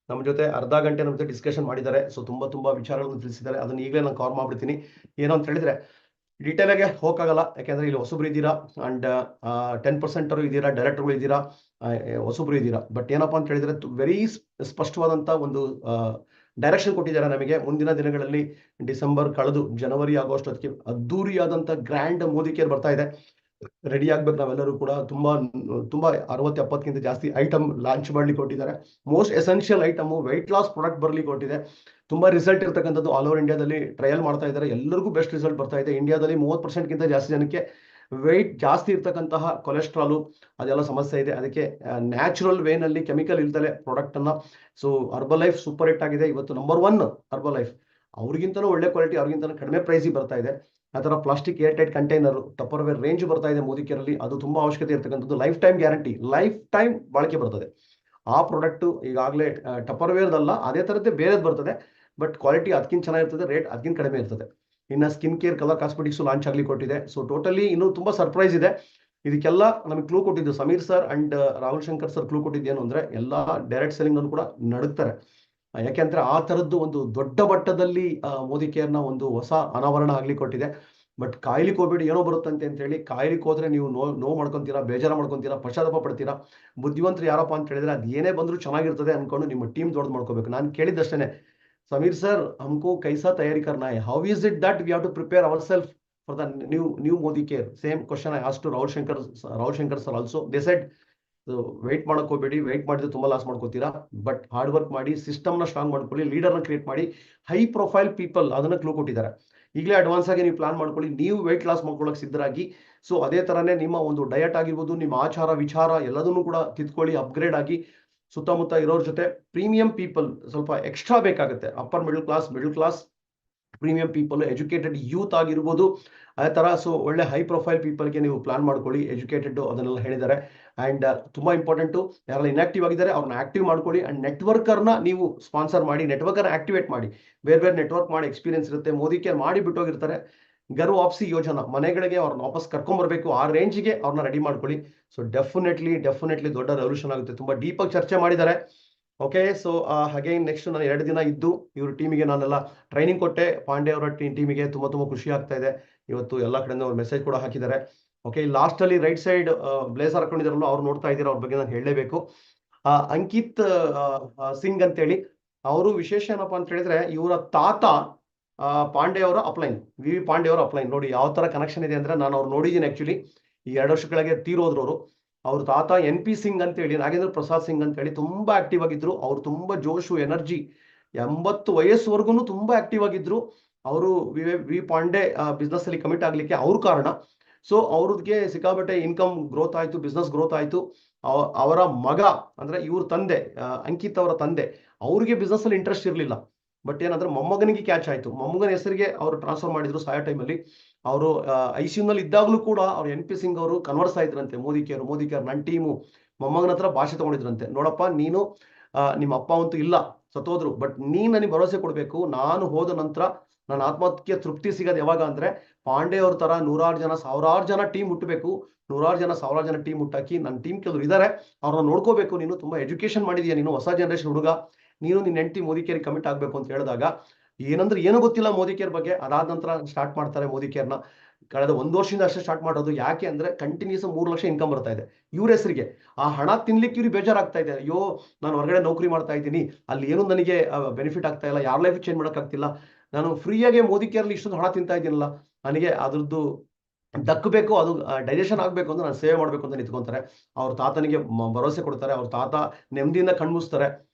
ನಮ್ಮ ಜೊತೆ ಅರ್ಧ ಗಂಟೆ ನಮ್ಮ ಜೊತೆ ಡಿಸ್ಕಷನ್ ಮಾಡಿದ್ದಾರೆ. ಸೊ ತುಂಬಾ ವಿಚಾರಗಳನ್ನು ತಿಳಿಸಿದ್ದಾರೆ. ಅದನ್ನ ಈಗಲೇ ನಾನು ಕವರ್ ಮಾಡ್ಬಿಡ್ತೀನಿ. ಏನು ಅಂತ ಹೇಳಿದ್ರೆ, ಡೀಟೇಲ್ ಆಗಿ ಹೋಗಕ್ಕಾಗಲ್ಲ, ಯಾಕೆಂದ್ರೆ ಇಲ್ಲಿ ಹೊಸಬ್ರು ಇದ್ದೀರಾ. ಅಂಡ್ 10% ಇದ್ದೀರಾ, ಡೈರೆಕ್ಟರ್ಗಳು ಇದ್ದೀರಾ, ಹೊಸಬ್ರು ಇದ್ದೀರಾ. ಬಟ್ ಏನಪ್ಪಾ ಅಂತ ಹೇಳಿದ್ರೆ, ವೆರಿ ಸ್ಪಷ್ಟವಾದಂತ ಒಂದು ಡೈರೆಕ್ಷನ್ ಕೊಟ್ಟಿದ್ದಾರೆ ನಮಗೆ. ಮುಂದಿನ ದಿನಗಳಲ್ಲಿ ಡಿಸೆಂಬರ್ ಕಳೆದು ಜನವರಿ ಆಗಸ್ಟ್ ಅದಕ್ಕೆ ಅದ್ದೂರಿಯಾದಂತ ಗ್ರ್ಯಾಂಡ್ ಮೋದಿ ಕೇರ್ ಬರ್ತಾ ಇದೆ. ರೆಡಿ ಆಗ್ಬೇಕು ನಾವೆಲ್ಲರೂ ಕೂಡ. ತುಂಬಾ 60-70ಕ್ಕಿಂತ ಜಾಸ್ತಿ ಐಟಮ್ ಲಾಂಚ್ ಮಾಡ್ಲಿಕ್ಕೆ ಕೊಟ್ಟಿದ್ದಾರೆ. Most essential item weight loss product ಬರ್ಲಿಕ್ಕೆ ಕೊಟ್ಟಿದೆ. ತುಂಬಾ ರಿಸಲ್ಟ್ ಇರ್ತಕ್ಕಂಥದ್ದು. ಆಲ್ ಓವರ್ ಇಂಡಿಯಾದಲ್ಲಿ ಟ್ರಯಲ್ ಮಾಡ್ತಾ ಇದ್ದಾರೆ, ಎಲ್ಲರಿಗೂ ಬೆಸ್ಟ್ ರಿಸಲ್ಟ್ ಬರ್ತಾ ಇದೆ. ಇಂಡಿಯಾದಲ್ಲಿ 30%ಗಿಂತ ಜಾಸ್ತಿ ಜನಕ್ಕೆ ವೆಯ್ಟ್ ಜಾಸ್ತಿ ಇರ್ತಕ್ಕಂತಹ ಕೊಲೆಸ್ಟ್ರಾಲು ಅದೆಲ್ಲ ಸಮಸ್ಯೆ ಇದೆ. ಅದಕ್ಕೆ ನ್ಯಾಚುರಲ್ ವೇನಲ್ಲಿ ಕೆಮಿಕಲ್ ಇಲ್ದಲೆ ಪ್ರಾಡಕ್ಟ್ ಅನ್ನ. ಸೊ ಹರ್ಬಲೈಫ್ ಸೂಪರ್ ಹಿಟ್ ಆಗಿದೆ, ಇವತ್ತು ನಂಬರ್ 1 ಹರ್ಬಲೈಫ್. ಅವ್ರಿಗಿಂತನೂ ಒಳ್ಳೆ ಕ್ವಾಲಿಟಿ, ಅವ್ರಿಗಿಂತ ಕಡಿಮೆ ಪ್ರೈಸಿಗೆ ಬರ್ತಾ ಇದೆ. ಆ ಥರ plastic air tight container tupperware range ಬರ್ತಾ ಇದೆ ಮೋದಿ ಕೇರಲ್ಲಿ. ಅದು ತುಂಬಾ ಅವಶ್ಯಕತೆ ಇರ್ತಕ್ಕಂಥದ್ದು. Life time guarantee, life time ಬಾಳಿಕೆ ಬರ್ತದೆ ಆ ಪ್ರಾಡಕ್ಟ್. ಈಗಾಗಲೇ ಟಪ್ಪರ್ವೇರ್ದಲ್ಲ, ಅದೇ ಥರದ್ದೇ ಬೇರೆದು ಬರ್ತದೆ. ಬಟ್ ಕ್ವಾಲಿಟಿ ಅದಕ್ಕಿಂತ ಚೆನ್ನಾಗಿರ್ತದೆ, ರೇಟ್ ಅದಕ್ಕಿಂತ ಕಡಿಮೆ ಇರ್ತದೆ. ಇನ್ನು skin care, colour cosmetics launch ಆಗ್ಲಿಕ್ಕೆ ಕೊಟ್ಟಿದೆ. ಸೊ ಟೋಟಲಿ ಇನ್ನೂ ತುಂಬಾ ಸರ್ಪ್ರೈಸ್ ಇದೆ. ಇದಕ್ಕೆಲ್ಲ ನಮಗೆ ಕ್ಲೂ ಕೊಟ್ಟಿದ್ದು Sameer sir and Rahul Shankar sir. Clue ಕೊಟ್ಟಿದ್ದೇನು ಅಂದ್ರೆ, ಎಲ್ಲಾ ಡೈರೆಕ್ಟ್ ಸೆಲ್ಲಿಂಗ್ ಅನ್ನು ಕೂಡ ನಡುತ್ತಾರೆ. ಯಾಕೆಂದ್ರೆ ಆ ತರದ್ದು ಒಂದು ದೊಡ್ಡ ಮಟ್ಟದಲ್ಲಿ ಮೋದಿ ಕೇರ್ನ ಒಂದು ಹೊಸ ಅನಾವರಣ ಆಗ್ಲಿಕ್ಕೆ ಕೊಟ್ಟಿದೆ. ಬಟ್ ಕಾಯ್ಲಿಕ್ಕೆ ಹೋಗ್ಬೇಡಿ, ಏನೋ ಬರುತ್ತಂತೆ ಅಂತ ಹೇಳಿ. ಕಾಯ್ಲಿಕ್ಕೆ ಹೋದ್ರೆ ನೀವು ನೋವು ಮಾಡ್ಕೊಂತೀರಾ, ಬೇಜಾರ ಮಾಡ್ಕೊಂತೀರಾ, ಪಶ್ಚಾತ್ತಾಪ ಪಡ್ತೀರಾ. ಬುದ್ಧಿವಂತರು ಯಾರಪ್ಪ ಅಂತ ಹೇಳಿದ್ರೆ, ಅದು ಏನೇ ಬಂದ್ರು ಚೆನ್ನಾಗಿರ್ತದೆ ಅನ್ಕೊಂಡು ನಿಮ್ಮ ಟೀಮ್ ದೊಡ್ಡದು ಮಾಡ್ಕೋಬೇಕು. ನಾನು ಕೇಳಿದ್ದಷ್ಟೇನೆ, ಸಮೀರ್ ಸರ್ हमको कैसा तैयारी करना है, how is it that we have to prepare our self for the new Modi Care. Same question I asked to Rahul Shankar sir also. They said, wait ಮಾಡಕ್ ಹೋಗ್ಬೇಡಿ, ವೆಯ್ಟ್ ಮಾಡಿದ್ರೆ ತುಂಬಾ ಲಾಸ್ ಮಾಡ್ಕೋತೀರಾ, ಬಟ್ ಹಾರ್ಡ್ ವರ್ಕ್ ಮಾಡಿ, ಸಿಸ್ಟಮ್ ನ ಸ್ಟ್ರಾಂಗ್ ಮಾಡ್ಕೊಳ್ಳಿ, ಲೀಡರ್ ನ ಕ್ರಿಯೇಟ್ ಮಾಡಿ, ಹೈ ಪ್ರೊಫೈಲ್ ಪೀಪಲ್ ಅದನ್ನ ಕ್ಲೂ ಕೊಟ್ಟಿದ್ದಾರೆ. ಈಗಲೇ ಅಡ್ವಾನ್ಸ್ ಆಗಿ ನೀವು ಪ್ಲಾನ್ ಮಾಡ್ಕೊಳ್ಳಿ, ನೀವು ವೆಯ್ಟ್ ಲಾಸ್ ಮಾಡ್ಕೊಳ್ಳೋಕೆ ಸಿದ್ಧರಾಗಿ. ಸೊ ಅದೇ ತರನೇ ನಿಮ್ಮ ಒಂದು ಡಯಟ್ ಆಗಿರ್ಬೋದು, ನಿಮ್ಮ ಆಚಾರ ವಿಚಾರ ಎಲ್ಲದನ್ನು ಕೂಡ ತಿದ್ಕೊಳ್ಳಿ, ಅಪ್ಗ್ರೇಡ್ ಆಗಿ. ಸುತ್ತಮುತ್ತ ಇರೋರ ಜೊತೆ ಪ್ರೀಮಿಯಂ ಪೀಪಲ್ ಸ್ವಲ್ಪ ಎಕ್ಸ್ಟ್ರಾ ಬೇಕಾಗುತ್ತೆ, upper middle class premium people, educated youth ಆಗಿರ್ಬೋದು, ಅದೇ ತರ. ಸೊ ಒಳ್ಳೆ ಹೈ ಪ್ರೊಫೈಲ್ ಪೀಪಲ್ಗೆ ನೀವು ಪ್ಲಾನ್ ಮಾಡ್ಕೊಳ್ಳಿ, ಎಜುಕೇಟೆಡ್ ಅದನ್ನೆಲ್ಲ ಹೇಳಿದ್ದಾರೆ. ಅಂಡ್ ತುಂಬಾ ಇಂಪಾರ್ಟೆಂಟ್, ಯಾರೆಲ್ಲ ಇನ್ಆಕ್ಟಿವ್ ಆಗಿದ್ದಾರೆ ಅವ್ರನ್ನ ಆಕ್ಟಿವ್ ಮಾಡ್ಕೊಳ್ಳಿ. ಅಂಡ್ ನೆಟ್ವರ್ಕರ್ನ ನೀವು ಸ್ಪಾನ್ಸರ್ ಮಾಡಿ, ನೆಟ್ವರ್ಕರ್ನ ಆಕ್ಟಿವೇಟ್ ಮಾಡಿ. ಬೇರೆ ನೆಟ್ವರ್ಕ್ ಮಾಡಿ ಎಕ್ಸ್ಪೀರಿಯನ್ಸ್ ಇರುತ್ತೆ. ಮೋದಿ ಕೇರ್ ಮಾಡಿ ಬಿಟ್ಟೋಗಿರ್ತಾರೆ, ಗರ್ವ ವಾಪಸಿ ಯೋಜನಾ ಮನೆಗಳಿಗೆ ಅವ್ರನ್ನ ವಾಪಸ್ ಕರ್ಕೊಂಡ್ಬರ್ಬೇಕು, ಆ ರೇಂಜ್ಗೆ ಅವ್ರನ್ನ ರೆಡಿ ಮಾಡ್ಕೊಳ್ಳಿ. ಸೊ ಡೆಫಿನೆಟ್ಲಿ ದೊಡ್ಡ ರೆವಲ್ಯೂಷನ್ ಆಗುತ್ತೆ. ತುಂಬಾ ಡೀಪ್ ಆಗಿ ಚರ್ಚೆ ಮಾಡಿದ್ದಾರೆ. ಓಕೆ, ಸೊ ಹಾಗೆ ನೆಕ್ಸ್ಟ್ ನಾನು 2 ದಿನ ಇದ್ದು ಇವ್ರ ಟೀಮಿಗೆ ನಾನೆಲ್ಲ ಟ್ರೈನಿಂಗ್ ಕೊಟ್ಟೆ. ಪಾಂಡೆ ಅವರ ಟೀಮಿಗೆ ತುಂಬಾ ಖುಷಿ ಆಗ್ತಾ ಇದೆ. ಇವತ್ತು ಎಲ್ಲ ಕಡೆಯಿಂದ ಅವ್ರು ಮೆಸೇಜ್ ಕೂಡ ಹಾಕಿದ್ದಾರೆ. ಓಕೆ, ಲಾಸ್ಟ್ ಅಲ್ಲಿ ರೈಟ್ ಸೈಡ್ ಬ್ಲೇಸರ್ ಹಾಕೊಂಡಿದಾರಲ್ಲ, ಅವ್ರು ನೋಡ್ತಾ ಇದ್ದೀರಾ, ಅವ್ರ ಬಗ್ಗೆ ನಾನು ಹೇಳಲೇಬೇಕು. ಅಂಕಿತ್ ಸಿಂಗ್ ಅಂತೇಳಿ, ಅವರು ವಿಶೇಷ ಏನಪ್ಪಾ ಅಂತ ಹೇಳಿದ್ರೆ, ಇವರ ತಾತ ಪಾಂಡೆ ಅವರ ಅಪ್ಲೈನ್, ವಿ ಪಾಂಡೆ ಅವರ ಅಪ್ಲೈನ್. ನೋಡಿ ಯಾವ ತರ ಕನೆಕ್ಷನ್ ಇದೆ ಅಂದ್ರೆ, ನಾನು ಅವ್ರು ನೋಡಿದ್ದೀನಿ ಆಕ್ಚುಲಿ. ಈ 2 ವರ್ಷ ಕೆಳಗೆ ತೀರೋದ್ರು ಅವ್ರ ತಾತ NP ಸಿಂಗ್ ಅಂತ ಹೇಳಿ, ನಾಗೇಂದ್ರ ಪ್ರಸಾದ್ ಸಿಂಗ್ ಅಂತ ಹೇಳಿ ತುಂಬಾ ಆಕ್ಟಿವ್ ಆಗಿದ್ರು. ಅವ್ರು ತುಂಬಾ ಜೋಶು, ಎನರ್ಜಿ, 80 ವಯಸ್ಸುವರೆಗೂ ತುಂಬಾ ಆಕ್ಟಿವ್ ಆಗಿದ್ರು. ಅವರು ವಿ ಪಾಂಡೆ ಬಿಸ್ನೆಸ್ ಅಲ್ಲಿ ಕಮಿಟ್ ಆಗ್ಲಿಕ್ಕೆ ಅವ್ರ ಕಾರಣ. ಸೊ ಅವ್ರಿಗೆ ಸಿಕ್ಕಾಬಟ್ಟೆ ಇನ್ಕಮ್ ಗ್ರೋತ್ ಆಯ್ತು, ಬಿಸ್ನೆಸ್ ಗ್ರೋತ್ ಆಯ್ತು. ಅವರ ಮಗ ಅಂದ್ರೆ ಇವ್ರ ತಂದೆ, ಅಂಕಿತ್ ಅವರ ತಂದೆ, ಅವ್ರಿಗೆ ಬಿಸ್ನೆಸ್ ಅಲ್ಲಿ ಇಂಟ್ರೆಸ್ಟ್ ಇರಲಿಲ್ಲ. ಬಟ್ ಏನಂದ್ರೆ ಮೊಮ್ಮಗನಿಗೆ ಕ್ಯಾಚ್ ಆಯ್ತು. ಮೊಮ್ಮಗನ ಹೆಸರಿಗೆ ಅವರು ಟ್ರಾನ್ಸ್ಫರ್ ಮಾಡಿದ್ರು ಸಾಯೋ ಟೈಮಲ್ಲಿ. ಅವರು ICU ನಲ್ಲಿ ಇದ್ದಾಗಲೂ ಕೂಡ ಅವ್ರು NP ಸಿಂಗ್ ಅವರು ಕನ್ವರ್ಸ್ ಆಯ್ದ್ರಂತೆ, ಮೋದಿ ಕೇರ್ ನನ್ನ ಟೀಮು. ಮೊಮ್ಮಗನ ಹತ್ರ ಭಾಷೆ ತಗೊಂಡಿದ್ರಂತೆ, ನೋಡಪ್ಪ ನೀನು ನಿಮ್ಮ ಅಪ್ಪ ಅಂತೂ ಇಲ್ಲ, ಸತ್ತೋದ್ರು, ಬಟ್ ನೀನ್ ನನಗೆ ಭರವಸೆ ಕೊಡ್ಬೇಕು. ನಾನು ಹೋದ ನಂತರ ನನ್ನ ಆತ್ಮಹತ್ಯೆ ತೃಪ್ತಿ ಸಿಗೋದು ಯಾವಾಗ ಅಂದ್ರೆ, ಪಾಂಡೆ ಅವ್ರ ತರ 100 ಜನ 1000 ಜನ ಟೀಮ್ ಹುಟ್ಟಬೇಕು. 100 ಜನ 1000 ಜನ ಟೀಮ್ ಹುಟ್ಟಾಕಿ, ನನ್ನ ಟೀಮ್ ಕೆಲವರು ಇದ್ದಾರೆ, ಅವ್ರನ್ನ ನೋಡ್ಕೋಬೇಕು. ನೀನು ತುಂಬಾ ಎಜುಕೇಶನ್ ಮಾಡಿದೀಯ, ನೀನು ಹೊಸ ಜನರೇಷನ್ ಹುಡುಗ, ನೀನು ನಿನ್ನ ಹೆಂಡತಿ ಮೋದಿ ಕೇರ್ ಕಮಿಟ್ ಆಗ್ಬೇಕು ಅಂತ ಹೇಳಿದಾಗ, ಏನಂದ್ರೆ ಏನು ಗೊತ್ತಿಲ್ಲ ಮೋದಿ ಕೇರ್ ಬಗ್ಗೆ. ಅದಾದ ನಂತರ ಸ್ಟಾರ್ಟ್ ಮಾಡ್ತಾರೆ ಮೋದಿ ಕೇರ್ನ. ಕಳೆದ 1 ವರ್ಷದಿಂದ ಅಷ್ಟೇ ಸ್ಟಾರ್ಟ್ ಮಾಡೋದು. ಯಾಕೆ ಅಂದ್ರೆ ಕಂಟಿನ್ಯೂಸ್ 3 ಲಕ್ಷ ಇನ್ಕಮ್ ಬರ್ತಾ ಇದೆ ಇವ್ರ ಹೆಸರಿಗೆ. ಆ ಹಣ ತಿನ್ಲಿಕ್ಕೆ ಇವ್ರಿಗೆ ಬೇಜಾರಾಗ್ತಾ ಇದೆ. ಅಯ್ಯೋ, ನಾನು ಹೊರಗಡೆ ನೌಕರಿ ಮಾಡ್ತಾ ಇದ್ದೀನಿ, ಅಲ್ಲಿ ಏನು ನನಗೆ ಬೆನಿಫಿಟ್ ಆಗ್ತಾ ಇಲ್ಲ, ಯಾರ ಲೈಫ್ ಚೇಂಜ್ ಮಾಡೋಕ್ಕಾಗ್ತಿಲ್ಲ, ನಾನು ಫ್ರೀಯಾಗಿ ಮೋದಿ ಕೇರ್ಲಿ ಇಷ್ಟೊಂದು ಹಣ ತಿಂತಾ ಇದ್ದೀನಲ್ಲ, ನನಗೆ ಅದ್ರದ್ದು ದಕ್ಕಬೇಕು, ಅದು ಡೈಜೆಷನ್ ಆಗ್ಬೇಕು ಅಂತ ನಾನು ಸೇವೆ ಮಾಡ್ಬೇಕು ಅಂತ ನಿಂತ್ಕೊಂತಾರೆ. ಅವ್ರ ತಾತನಿಗೆ ಭರವಸೆ ಕೊಡ್ತಾರೆ. ಅವ್ರ ತಾತ ನೆಮ್ಮದಿಯಿಂದ ಕಣ್ಮುಸ್ತಾರೆ.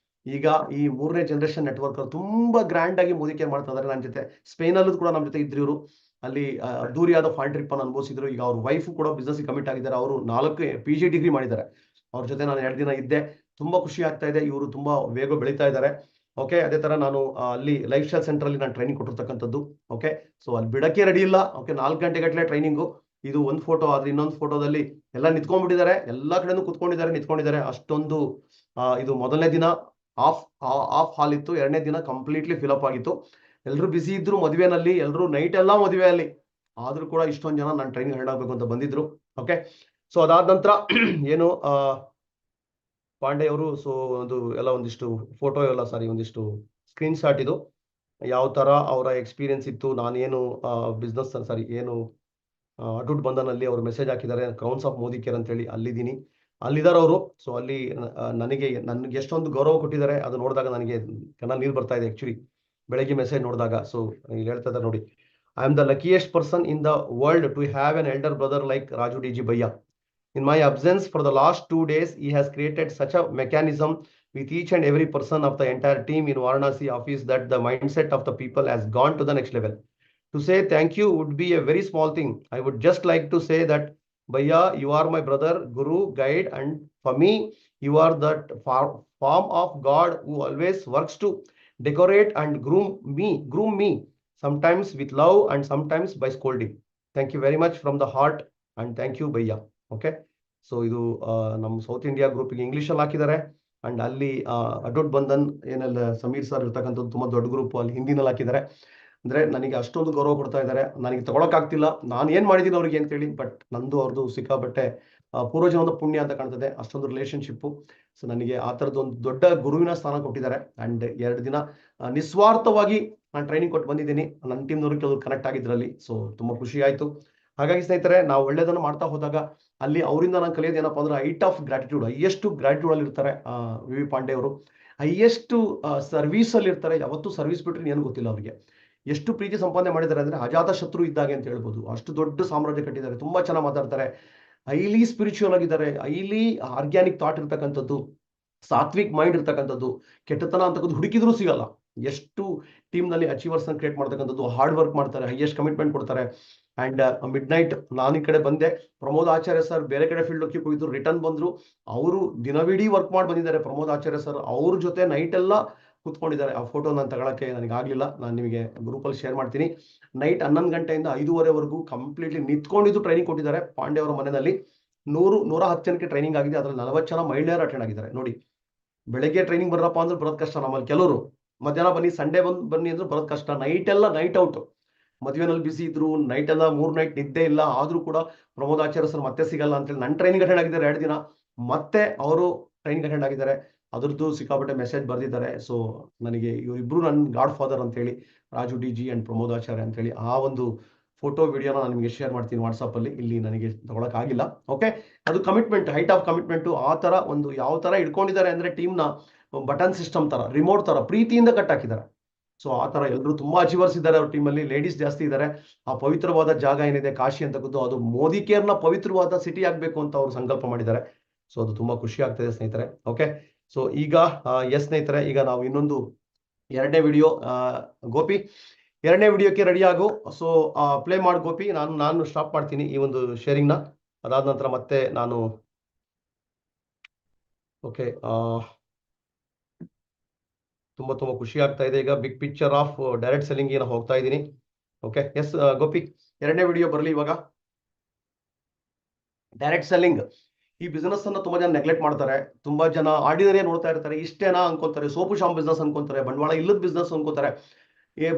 ಈಗ ಈ 3ನೇ ಜನರೇಷನ್ ನೆಟ್ವರ್ಕ್ ತುಂಬಾ ಗ್ರ್ಯಾಂಡ್ ಆಗಿ ಮೋದಿ ಕೇರ್ ಮಾಡ್ತಾ ಇದ್ದಾರೆ. ನನ್ನ ಜೊತೆ ಸ್ಪೇನ್ ಅಲ್ಲೂ ಕೂಡ ನಮ್ಮ ಜೊತೆ ಇದ್ರು ಇವರು. ಅಲ್ಲಿ ಅದ್ದೂರಿಯಾದ ಫಾರಿನ್ ಟ್ರಿಪ್ ಅನ್ನು ಅನುಭವಿಸಿದ್ರು. ಈಗ ಅವ್ರ ವೈಫ್ ಕೂಡ ಬಿಸ್ನೆಸ್ ಕಮಿಟ್ ಆಗಿದ್ದಾರೆ. ಅವರು 4 PG ಡಿಗ್ರಿ ಮಾಡಿದ್ದಾರೆ. ಅವ್ರ ಜೊತೆ ನಾನು 2 ದಿನ ಇದ್ದೆ. ತುಂಬಾ ಖುಷಿ ಆಗ್ತಾ ಇದೆ. ಇವರು ತುಂಬಾ ವೇಗ ಬೆಳೀತಾ ಇದ್ದಾರೆ. ಓಕೆ, ಅದೇ ತರ ನಾನು ಅಲ್ಲಿ ಲೈಫ್ ಸ್ಟೈಲ್ ಸೆಂಟರ್ ಅಲ್ಲಿ ನಾನು ಟ್ರೈನಿಂಗ್ ಕೊಟ್ಟಿರ್ತಕ್ಕಂಥದ್ದು. ಓಕೆ, ಸೊ ಅಲ್ಲಿ ಬಿಡಕ್ಕೆ ರೆಡಿ ಇಲ್ಲ. ಓಕೆ, 4 ಗಂಟೆ ಗಟ್ಟಲೆ ಟ್ರೈನಿಂಗ್. ಇದು ಒಂದು ಫೋಟೋ ಆದ್ರೆ ಇನ್ನೊಂದು ಫೋಟೋದಲ್ಲಿ ಎಲ್ಲ ನಿಂತ್ಕೊಂಡ್ಬಿಟ್ಟಿದ್ದಾರೆ, ಎಲ್ಲಾ ಕಡೆನೂ ನಿಂತ್ಕೊಂಡಿದ್ದಾರೆ. ಅಷ್ಟೊಂದು ಇದು ಮೊದಲನೇ ದಿನ ಆಫ್ ಹಾಲ್ ಇತ್ತು, 2ನೇ ದಿನ ಕಂಪ್ಲೀಟ್ಲಿ ಫಿಲಪ್ ಆಗಿತ್ತು. ಎಲ್ಲರೂ ಬಿಸಿ ಇದ್ರು ಮದುವೆನಲ್ಲಿ, ಎಲ್ಲರೂ ನೈಟ್ ಎಲ್ಲ ಮದುವೆಯಲ್ಲಿ. ಆದ್ರೂ ಕೂಡ ಇಷ್ಟೊಂದು ಜನ ನಾನು ಟ್ರೈನಿಂಗ್ ಹೆಡ್ ಆಗ್ಬೇಕು ಅಂತ ಬಂದಿದ್ರು. ಓಕೆ, ಸೊ ಅದಾದ ನಂತರ ಏನು ಪಾಂಡೆ ಅವರು, ಸೊ ಒಂದು ಎಲ್ಲ ಒಂದಿಷ್ಟು ಫೋಟೋ ಎಲ್ಲ ಒಂದಿಷ್ಟು ಸ್ಕ್ರೀನ್ ಶಾಟ್ ಇದು ಯಾವ ತರ ಅವರ ಎಕ್ಸ್ಪೀರಿಯನ್ಸ್ ಇತ್ತು. ನಾನೇನು ಬಿಸ್ನೆಸ್ ಏನು ಅಟೂಟ್ ಬಂಧನಲ್ಲಿ ಅವರು ಮೆಸೇಜ್ ಹಾಕಿದ್ದಾರೆ, ಕ್ರೌನ್ಸ್ ಆಫ್ ಮೋದಿ ಕೇರ್ ಅಂತ ಹೇಳಿ, ಅಲ್ಲಿದ್ದೀನಿ, ಅಲ್ಲಿದ್ದಾರೆ ಅವರು. ಸೊ ಅಲ್ಲಿ ನನಗೆ ಎಷ್ಟೊಂದು ಗೌರವ ಕೊಟ್ಟಿದ್ದಾರೆ, ಅದು ನೋಡಿದಾಗ ನನಗೆ ಕಣ್ಣಲ್ಲಿ ನೀರು ಬರ್ತಾ ಇದೆ ಆಕ್ಚುಲಿ, ಬೆಳಗ್ಗೆ ಮೆಸೇಜ್ ನೋಡಿದಾಗ. ಸೊ ಇಲ್ಲಿ ಹೇಳ್ತಾ ಇದ್ದಾರೆ ನೋಡಿ, I am the luckiest person in the world to have an elder brother like Raju DG Bhaiya. In my absence for the last 2 days, he has created such a mechanism with each and every person of the entire team in Varanasi office that the mindset of the people has gone to the next level. To say thank you would be a very small thing. I would just like to say that, Bhaiya, you are my brother, guru, guide, and for me, you are that form of God who always works to decorate and groom me, sometimes with love and sometimes by scolding. Thank you very much from the heart and thank you, Bhaiya. Okay, so ಇದು ನಮ್ಮ ಸೌತ್ ಇಂಡಿಯಾ ಗ್ರೂಪ್ಗೆ ಇಂಗ್ಲಿಷ್ ಅಲ್ಲಿ ಹಾಕಿದ್ದಾರೆ. ಅಂಡ್ ಅಲ್ಲಿ ಅಟೂಟ್ ಬಂಧನ್ ಏನೆಲ್ಲ ಸಮೀರ್ ಸರ್ ಇರ್ತಕ್ಕಂಥದ್ದು ತುಂಬಾ ದೊಡ್ಡ ಗ್ರೂಪ್, ಅಲ್ಲಿ ಹಿಂದಿನಲ್ಲಿ ಹಾಕಿದ್ದಾರೆ. ಅಂದ್ರೆ ನನಗೆ ಅಷ್ಟೊಂದು ಗೌರವ ಕೊಡ್ತಾ ಇದ್ದಾರೆ, ನನಗೆ ತಗೊಳಕ್ಕಾಗ್ತಿಲ್ಲ ನಾನು ಏನ್ ಮಾಡಿದ್ದೀನಿ ಅವ್ರಿಗೆ ಅಂತೇಳಿ. ಬಟ್ ನಂದು ಅವ್ರದ್ದು ಸಿಕ್ಕಾಬಟ್ಟೆ ಪೂರ್ವಜನದ ಪುಣ್ಯ ಅಂತ ಕಾಣ್ತದೆ, ಅಷ್ಟೊಂದು ರಿಲೇಶನ್ಶಿಪ್. ಸೊ ನನಗೆ ಆ ಥರದ್ದು ಒಂದು ದೊಡ್ಡ ಗುರುವಿನ ಸ್ಥಾನ ಕೊಟ್ಟಿದ್ದಾರೆ. ಅಂಡ್ 2 ದಿನ ನಿಸ್ವಾರ್ಥವಾಗಿ ನಾನು ಟ್ರೈನಿಂಗ್ ಕೊಟ್ಟು ಬಂದಿದ್ದೀನಿ. ನನ್ನ ಟೀಮ್ನವ್ರಿಗೆ ಕೆಲವರು ಕನೆಕ್ಟ್ ಆಗಿದ್ರಲ್ಲಿ. ಸೊ ತುಂಬಾ ಖುಷಿ ಆಯ್ತು. ಹಾಗಾಗಿ ಸ್ನೇಹಿತರೆ, ನಾವು ಒಳ್ಳೆದನ್ನು ಮಾಡ್ತಾ ಹೋದಾಗ ಅಲ್ಲಿ ಅವರಿಂದ ನಾನು ಕಲಿಯೋದು ಏನಪ್ಪಾ ಅಂದ್ರೆ height of gratitude, highest gratitude ಅಲ್ಲಿ ಇರ್ತಾರೆ ವಿ ಪಾಂಡೆ ಅವರು. ಹೈಯೆಸ್ಟ್ ಸರ್ವಿಸ್ ಅಲ್ಲಿ ಇರ್ತಾರೆ. ಯಾವತ್ತೂ ಸರ್ವಿಸ್ ಬಿಟ್ರೆ ಏನು ಗೊತ್ತಿಲ್ಲ ಅವ್ರಿಗೆ. ಎಷ್ಟು ಪ್ರೀತಿ ಸಂಪಾದನೆ ಮಾಡಿದ್ದಾರೆ ಅಂದ್ರೆ ಅಜಾತ ಶತ್ರು ಇದ್ದಾಗೆ ಅಂತ ಹೇಳ್ಬೋದು. ಅಷ್ಟು ದೊಡ್ಡ ಸಾಮ್ರಾಜ್ಯ ಕಟ್ಟಿದ್ದಾರೆ. ತುಂಬಾ ಚೆನ್ನಾಗಿ ಮಾತಾಡ್ತಾರೆ, ಹೈಲಿ ಸ್ಪಿರಿಚುವಲ್ ಆಗಿದ್ದಾರೆ, ಹೈಲಿ ಆರ್ಗ್ಯಾನಿಕ್ ಥಾಟ್ ಇರ್ತಕ್ಕಂಥದ್ದು, ಸಾತ್ವಿಕ್ ಮೈಂಡ್ ಇರ್ತಕ್ಕಂಥದ್ದು, ಕೆಟ್ಟತನ ಅಂತಕ್ಕದ್ದು ಹುಡುಕಿದ್ರು ಸಿಗಲ್ಲ. ಎಷ್ಟು ಟೀಮ್ ನಲ್ಲಿ ಅಚೀವರ್ಸ್ ಕ್ರಿಯೇಟ್ ಮಾಡ್ತಕ್ಕಂಥದ್ದು, ಹಾರ್ಡ್ ವರ್ಕ್ ಮಾಡ್ತಾರೆ, ಹೈಯೆಸ್ಟ್ ಕಮಿಟ್ಮೆಂಟ್ ಕೊಡ್ತಾರೆ. ಅಂಡ್ ಮಿಡ್ ನೈಟ್ ನಾನು ಈ ಕಡೆ ಬಂದೆ, ಪ್ರಮೋದ್ ಆಚಾರ್ಯ ಸರ್ ಬೇರೆ ಕಡೆ ಫೀಲ್ಡ್ ಹೋಗಿ ಹೋಗಿದ್ರು, ರಿಟರ್ನ್ ಬಂದ್ರು. ಅವರು ದಿನವಿಡೀ ವರ್ಕ್ ಮಾಡಿ ಬಂದಿದ್ದಾರೆ ಪ್ರಮೋದ್ ಆಚಾರ್ಯ ಸರ್. ಅವ್ರ ಜೊತೆ ನೈಟ್ ಎಲ್ಲ ಕೂತ್ಕೊಂಡಿದ್ದಾರೆ. ಆ ಫೋಟೋ ನಾನು ತಗೊಳಕ್ಕೆ ನನಗೆ ಆಗ್ಲಿಲ್ಲ, ನಾನು ನಿಮಗೆ ಗ್ರೂಪಲ್ಲಿ ಶೇರ್ ಮಾಡ್ತೀನಿ. ನೈಟ್ 11 ಗಂಟೆಯಿಂದ 5:30ವರೆಗೂ ಕಂಪ್ಲೀಟ್ಲಿ ನಿಂತ್ಕೊಂಡಿದ್ದು ಟ್ರೈನಿಂಗ್ ಕೊಟ್ಟಿದ್ದಾರೆ ಪಾಂಡೆ ಅವರ ಮನೆಯಲ್ಲಿ. 110 ಜನಕ್ಕೆ ಟ್ರೈನಿಂಗ್ ಆಗಿದೆ. ಅದ್ರಲ್ಲಿ 40 ಜನ ಮಹಿಳೆಯರು ಅಟೆಂಡ್ ಆಗಿದ್ದಾರೆ. ನೋಡಿ, ಬೆಳಗ್ಗೆ ಟ್ರೈನಿಂಗ್ ಬರಪ್ಪ ಅಂದ್ರೆ ಬರೋದ್ ಕಷ್ಟ ನಮ್ಮಲ್ಲಿ ಕೆಲವರು, ಮಧ್ಯಾಹ್ನ ಬನ್ನಿ ಸಂಡೇ ಬನ್ನಿ ಅಂದ್ರೆ ಬರೋದ್ ಕಷ್ಟ. ನೈಟ್ ಎಲ್ಲ ನೈಟ್ ಔಟ್, ಮದುವೆನಲ್ಲಿ ಬಿಸಿ ಇದ್ರು, ನೈಟ್ ಎಲ್ಲ 3 ನೈಟ್ ನಿದ್ದೆ ಇಲ್ಲ. ಆದ್ರೂ ಕೂಡ ಪ್ರಮೋದ್ ಆಚಾರ್ಯ ಸರ್ ಮತ್ತೆ ಸಿಗಲ್ಲ ಅಂತೇಳಿ ನನ್ನ ಟ್ರೈನಿಂಗ್ ಅಟೆಂಡ್ ಆಗಿದ್ದಾರೆ 2 ದಿನ, ಮತ್ತೆ ಅವರು ಟ್ರೈನಿಂಗ್ ಅಟೆಂಡ್ ಆಗಿದ್ದಾರೆ. ಅದ್ರದ್ದು ಸಿಕ್ಕಾಪಟ್ಟೆ ಮೆಸೇಜ್ ಬರ್ದಿದ್ದಾರೆ. ಸೊ ನನಗೆ ಇವರಿಬ್ರು ನನ್ನ ಗಾಡ್ ಫಾದರ್ ಅಂತೇಳಿ, Raju D G and Pramod Acharya ಅಂತೇಳಿ. ಆ ಒಂದು ಫೋಟೋ ವಿಡಿಯೋನ ನಾನು ನಿಮಗೆ ಶೇರ್ ಮಾಡ್ತೀನಿ ವಾಟ್ಸಪ್ ಅಲ್ಲಿ, ಇಲ್ಲಿ ನನಗೆ ತಗೊಳಕ್ ಆಗಿಲ್ಲ. ಓಕೆ, ಅದು ಕಮಿಟ್ಮೆಂಟ್, ಹೈಟ್ ಆಫ್ ಕಮಿಟ್ಮೆಂಟ್. ಆ ತರ ಒಂದು ಯಾವ ತರ ಇಟ್ಕೊಂಡಿದ್ದಾರೆ ಅಂದ್ರೆ ಟೀಮ್ ನ ಬಟನ್ ಸಿಸ್ಟಮ್ ತರ, ರಿಮೋಟ್ ತರ ಪ್ರೀತಿಯಿಂದ ಕಟ್ ಹಾಕಿದ್ದಾರೆ. ಸೊ ಆ ತರ ಎಲ್ಲರೂ ತುಂಬಾ ಅಚೀವರ್ಸ್ ಇದ್ದಾರೆ ಅವ್ರ ಟೀಮ್ ಅಲ್ಲಿ, ಲೇಡೀಸ್ ಜಾಸ್ತಿ ಇದ್ದಾರೆ. ಆ ಪವಿತ್ರವಾದ ಜಾಗ ಏನಿದೆ ಕಾಶಿ ಅಂತಕ್ಕದ್ದು, ಅದು ಮೋದಿ ಕೇರ್ನ ಪವಿತ್ರವಾದ ಸಿಟಿ ಆಗ್ಬೇಕು ಅಂತ ಅವರು ಸಂಕಲ್ಪ ಮಾಡಿದ್ದಾರೆ. ಸೊ ಅದು ತುಂಬಾ ಖುಷಿ ಆಗ್ತದೆ ಸ್ನೇಹಿತರೆ. ಓಕೆ, ಸೊ ಈಗ ಎಸ್ ಸ್ನೇಹಿತರೆ, ಈಗ ನಾವು ಇನ್ನೊಂದು 2ನೇ ವಿಡಿಯೋ, ಗೋಪಿ 2ನೇ ವಿಡಿಯೋಕ್ಕೆ ರೆಡಿ ಆಗು. ಸೊ ಪ್ಲೇ ಮಾಡಿ ಗೋಪಿ. ನಾನು ಸ್ಟಾಪ್ ಮಾಡ್ತೀನಿ ಈ ಒಂದು ಶೇರಿಂಗ್ ನ. ಅದಾದ ನಂತರ ಮತ್ತೆ ನಾನು ಓಕೆ, ತುಂಬಾ ಖುಷಿ ಆಗ್ತಾ ಇದೆ. ಈಗ big picture of direct selling ನಾನು ಹೋಗ್ತಾ ಇದ್ದೀನಿ. ಓಕೆ, ಎಸ್ ಗೋಪಿ 2ನೇ ವಿಡಿಯೋ ಬರಲಿ ಇವಾಗ. ಡೈರೆಕ್ಟ್ ಸೆಲ್ಲಿಂಗ್ ಈ ಬಿಸ್ನೆಸ್ ಅನ್ನ ತುಂಬಾ ಜನ ನೆಗ್ಲೆಕ್ಟ್ ಮಾಡ್ತಾರೆ. ತುಂಬಾ ಜನ ಆರ್ಡಿನರಿ ನೋಡ್ತಾ ಇರ್ತಾರೆ, ಇಷ್ಟೇನಾ ಅನ್ಕೊಂತಾರೆ, ಸೋಪು ಶಾಂಪ್ ಬಿಸ್ನೆಸ್ ಅನ್ಕೊಂತಾರೆ, ಬಂಡವಾಳ ಇಲ್ಲದ ಬಿಸ್ನೆಸ್ ಅನ್ಕೋತಾರೆ,